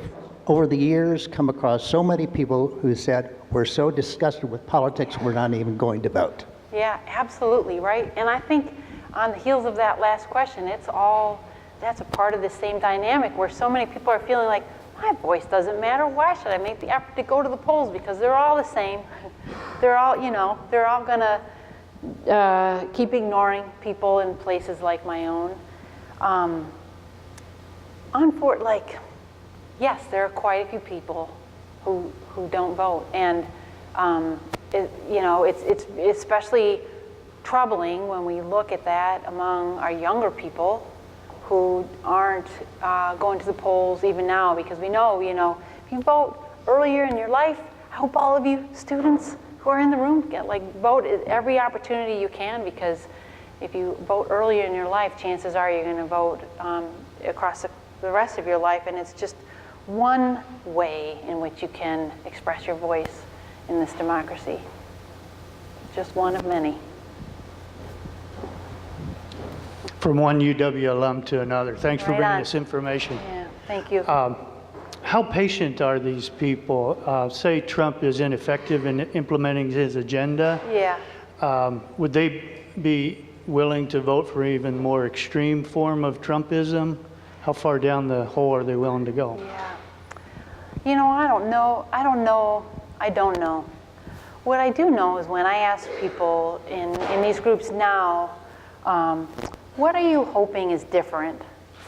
over the years, come across so many people who said, we're so disgusted with politics, we're not even going to vote. Yeah, absolutely, right? And I think on the heels of that last question, that's a part of the same dynamic where so many people are feeling like, my voice doesn't matter. Why should I make the effort to go to the polls? Because they're all the same. They're all gonna keep ignoring people in places like my own. Yes, there are quite a few people who don't vote, and it's especially troubling when we look at that among our younger people who aren't going to the polls even now, because we know, if you vote earlier in your life, I hope all of you students who are in the room vote at every opportunity you can, because if you vote earlier in your life, chances are you're going to vote across the rest of your life, and it's just one way in which you can express your voice in this democracy. Just one of many. From one UW alum to another. Thanks for Right bringing on. this information. Yeah, thank you. How patient are these people? Say Trump is ineffective in implementing his agenda. Yeah. Would they be willing to vote for even more extreme form of Trumpism? How far down the hole are they willing to go? Yeah. I don't know. What I do know is when I ask people in these groups now, what are you hoping is different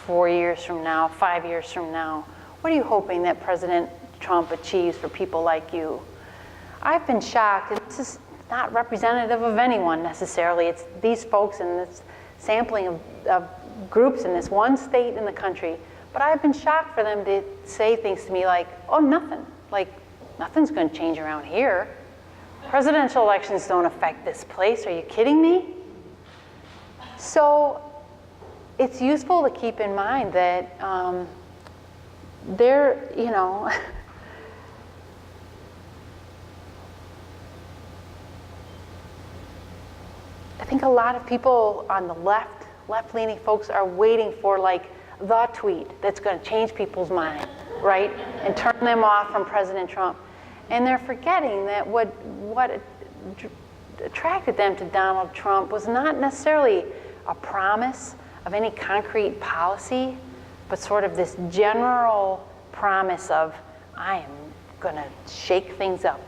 4 years from now, 5 years from now? What are you hoping that President Trump achieves for people like you? I've been shocked, and this is not representative of anyone necessarily. It's these folks and this sampling of groups in this one state in the country. But I've been shocked for them to say things to me like, oh, nothing. Like, nothing's going to change around here. Presidential elections don't affect this place. Are you kidding me? So it's useful to keep in mind that you know, I think a lot of people on the left-leaning folks are waiting for like the tweet that's going to change people's mind, right? And turn them off from President Trump. And they're forgetting that what attracted them to Donald Trump was not necessarily a promise of any concrete policy, but sort of this general promise of, I am going to shake things up.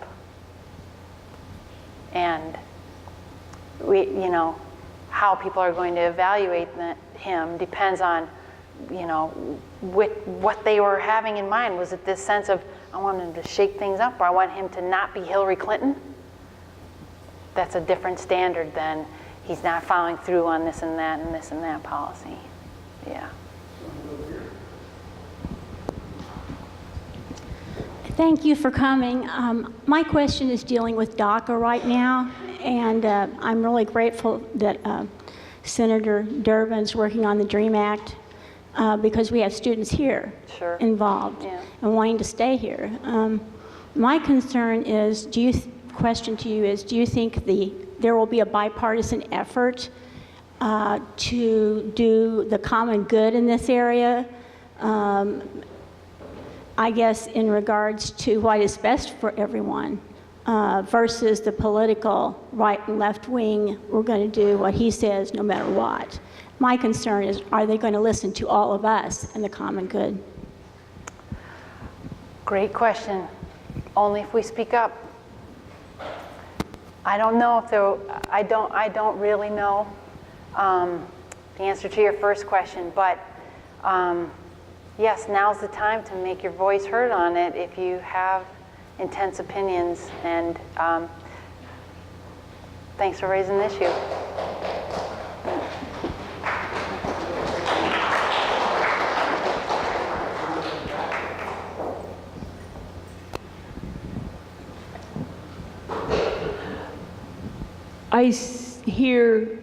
And you know, how people are going to evaluate him depends on, you know, what they were having in mind. Was it this sense of, I want him to shake things up, or I want him to not be Hillary Clinton? That's a different standard than he's not following through on this and that and this and that policy. Yeah. Thank you for coming. My question is dealing with DACA right now, and I'm really grateful that Senator Durbin's working on the DREAM Act because we have students here involved and wanting to stay here. My concern is, question to you is, do you think there will be a bipartisan effort to do the common good in this area? I guess in regards to what is best for everyone versus the political right and left wing, we're going to do what he says no matter what. My concern is, are they going to listen to all of us and the common good? Great question. Only if we speak up. I don't know if there, I don't really know the answer to your first question, but yes, now's the time to make your voice heard on it if you have intense opinions, and thanks for raising the issue. I hear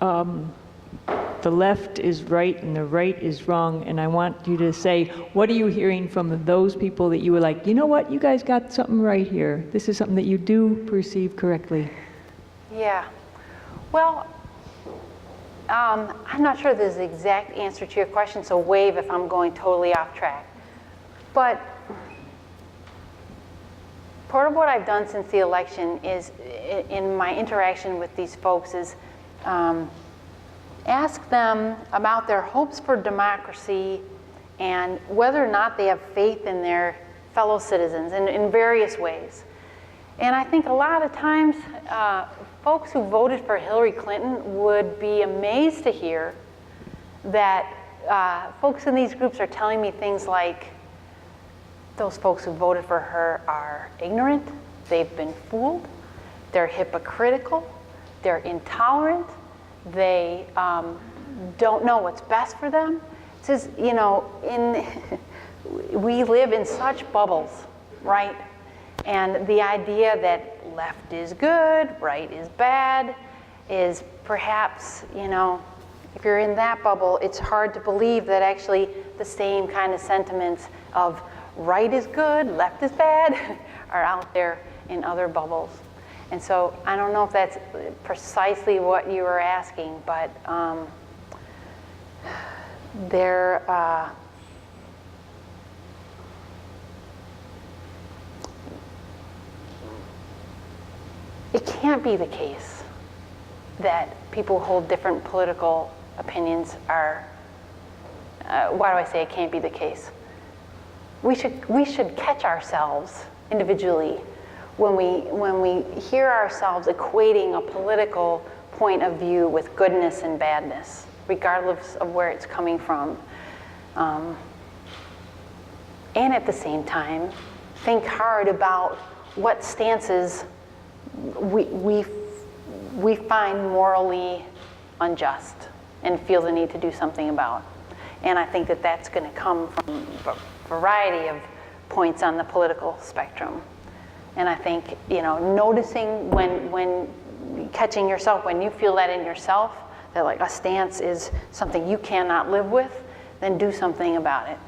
the left is right and the right is wrong, and I want you to say, what are you hearing from those people that you were like, you know what, you guys got something right here. This is something that you do perceive correctly. Yeah. Well, I'm not sure there's the exact answer to your question, so wave if I'm going totally off track. But part of what I've done since the election is, in my interaction with these folks, is ask them about their hopes for democracy and whether or not they have faith in their fellow citizens in various ways. And I think a lot of times folks who voted for Hillary Clinton would be amazed to hear that folks in these groups are telling me things like, those folks who voted for her are ignorant, they've been fooled, they're hypocritical, they're intolerant, they don't know what's best for them. It says, you know, we live in such bubbles, right? And the idea that left is good, right is bad, is perhaps, you know, if you're in that bubble, it's hard to believe that actually the same kind of sentiments of right is good, left is bad are out there in other bubbles. And so I don't know if that's precisely what you were asking, but it can't be the case that people who hold different political opinions are, why do I say it can't be the case? We should catch ourselves individually when we hear ourselves equating a political point of view with goodness and badness, regardless of where it's coming from. And at the same time, think hard about what stances we find morally unjust and feel the need to do something about. And I think that that's going to come from a variety of points on the political spectrum. And I think, noticing when catching yourself, when you feel that in yourself, that like a stance is something you cannot live with, then do something about it.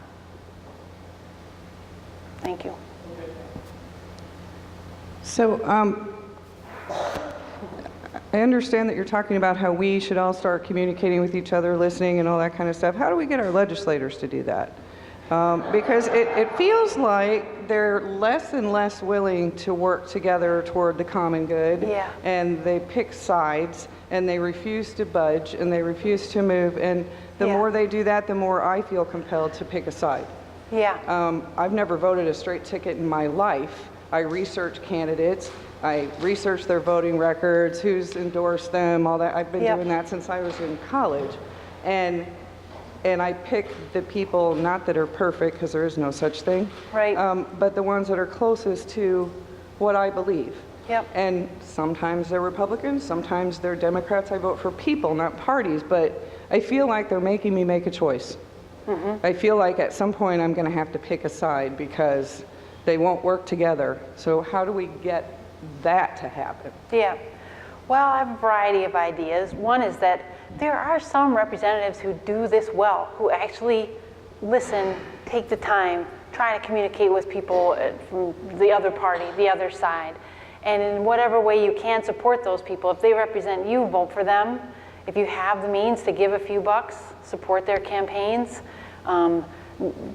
Thank you. So I understand that you're talking about how we should all start communicating with each other, listening and all that kind of stuff. How do we get our legislators to do that? Because it feels like they're less and less willing to work together toward the common good. Yeah. And they pick sides, and they refuse to budge, and they refuse to move. And the more they do that, the more I feel compelled to pick a side. Yeah. I've never voted a straight ticket in my life. I research candidates. I research their voting records, who's endorsed them, all that. I've been doing that since I was in college. And I pick the people, not that are perfect, because there is no such thing, right? But the ones that are closest to what I believe. Yep. And sometimes they're Republicans, sometimes they're Democrats. I vote for people, not parties, but I feel like they're making me make a choice. I feel like at some point I'm going to have to pick a side because they won't work together. So how do we get that to happen? Yeah. Well, I have a variety of ideas. One is that there are some representatives who do this well, who actually listen, take the time, try to communicate with people from the other party, the other side. And in whatever way you can support those people, if they represent you, vote for them. If you have the means to give a few bucks, support their campaigns.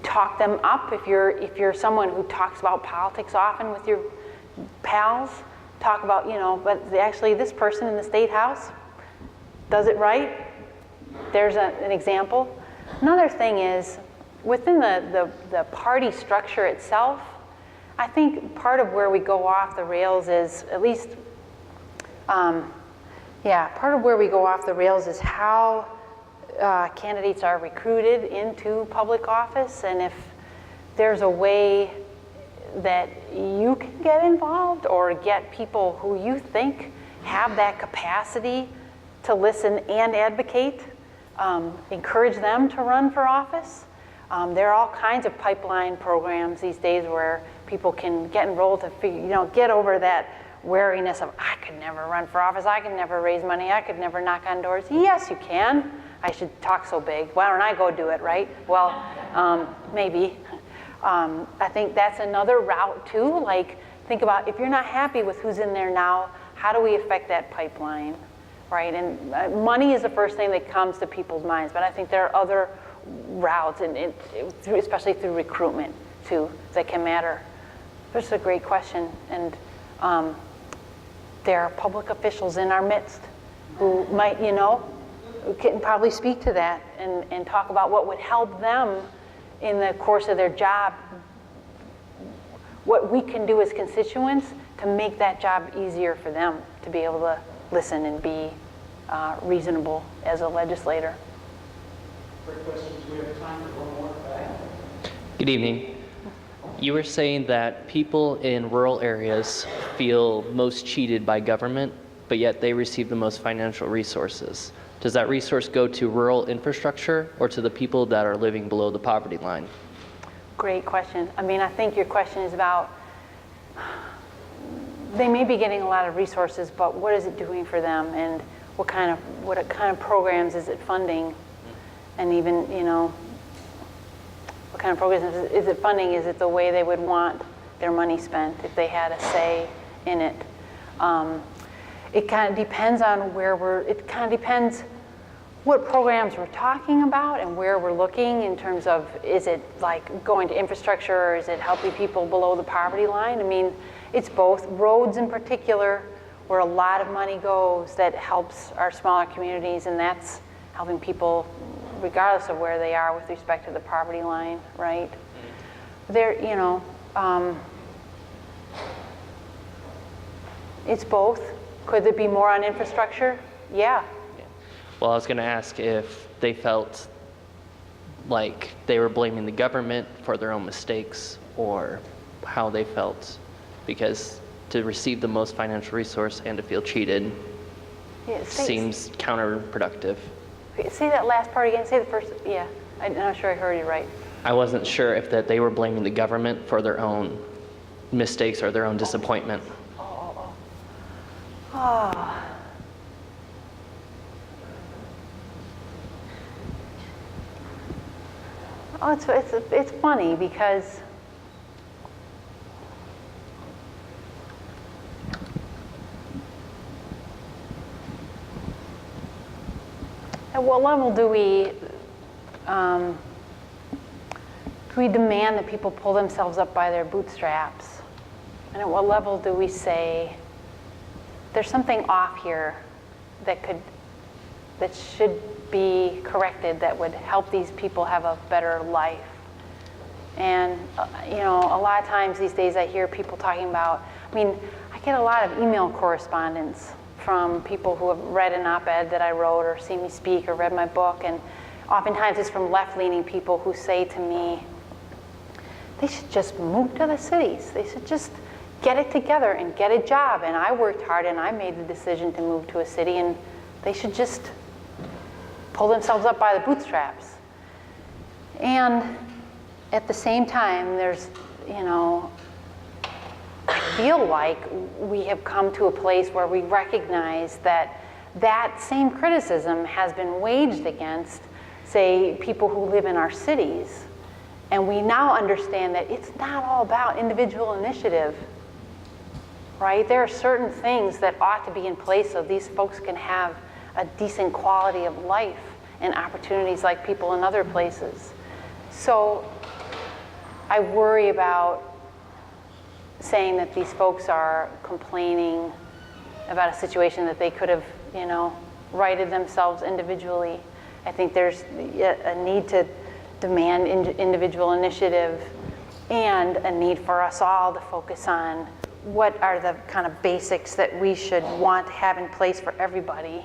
Talk them up. If you're someone who talks about politics often with your pals, talk about, but actually this person in the State House does it right. There's an example. Another thing is, within the party structure itself, I think part of where we go off the rails is, at least, part of where we go off the rails is how candidates are recruited into public office, and if there's a way that you can get involved or get people who you think have that capacity to listen and advocate, encourage them to run for office. There are all kinds of pipeline programs these days where people can get enrolled to get over that wariness of, I could never run for office, I could never raise money, I could never knock on doors. Yes, you can. I should talk so big. Why don't I go do it, right? Well, maybe. I think that's another route too. Like, think about if you're not happy with who's in there now, how do we affect that pipeline, right? And money is the first thing that comes to people's minds, but I think there are other routes, and especially through recruitment too, that can matter. This is a great question, and there are public officials in our midst who might, who can probably speak to that and talk about what would help them in the course of their job, what we can do as constituents to make that job easier for them to be able to listen and be reasonable as a legislator. Great questions. We have time for one more. Good evening. You were saying that people in rural areas feel most cheated by government, but yet they receive the most financial resources. Does that resource go to rural infrastructure or to the people that are living below the poverty line? Great question. I mean, I think your question is about, they may be getting a lot of resources, but what is it doing for them, and what kind of programs is it funding? And even, what kind of programs is it funding? Is it the way they would want their money spent if they had a say in it? It kind of depends on it kind of depends what programs we're talking about and where we're looking in terms of, is it like going to infrastructure, or is it helping people below the poverty line? I mean, it's both. Roads in particular, where a lot of money goes, that helps our smaller communities, and that's helping people regardless of where they are with respect to the poverty line, right? There, it's both. Could there be more on infrastructure? Yeah. Well, I was going to ask if they felt like they were blaming the government for their own mistakes or how they felt, because to receive the most financial resource and to feel cheated seems counterproductive. Say that last part again. Say the first. Yeah, I'm not sure I heard you right. I wasn't sure if that they were blaming the government for their own mistakes or their own disappointment. Oh. Oh, it's funny because at what level do we demand that people pull themselves up by their bootstraps? And at what level do we say there's something off here that should be corrected, that would help these people have a better life? And you know, a lot of times these days I hear people talking about, I get a lot of email correspondence from people who have read an op-ed that I wrote or seen me speak or read my book, and oftentimes it's from left-leaning people who say to me, they should just move to the cities. They should just get it together and get a job. And I worked hard and I made the decision to move to a city, and they should just pull themselves up by the bootstraps. And at the same time, there's, you know, I feel like we have come to a place where we recognize that that same criticism has been waged against, say, people who live in our cities. And we now understand that it's not all about individual initiative, right? There are certain things that ought to be in place so these folks can have a decent quality of life and opportunities like people in other places. So I worry about saying that these folks are complaining about a situation that they could have, you know, righted themselves individually. I think there's a need to demand individual initiative and a need for us all to focus on what are the kind of basics that we should want to have in place for everybody.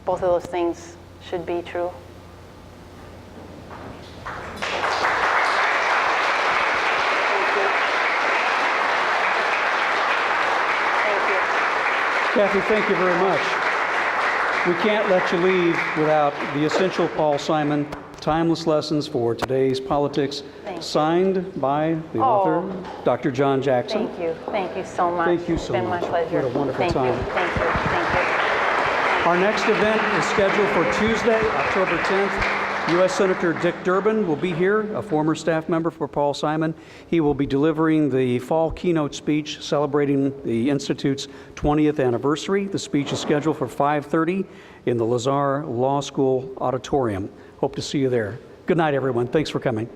Both of those things should be true. Kathy, thank you very much. We can't let you leave without the essential Paul Simon Timeless Lessons for Today's Politics, signed by the author, Dr. John Jackson. Thank you so much. Thank you so much. It's been my pleasure. What a wonderful Thank time. you. Thank you. Our next event is scheduled for Tuesday, October 10th. U.S. Senator Dick Durbin will be here, a former staff member for Paul Simon. He will be delivering the fall keynote speech celebrating the Institute's 20th anniversary. The speech is scheduled for 5:30 in the Lazar Law School auditorium. Hope to see you there. Good night, everyone. Thanks for coming.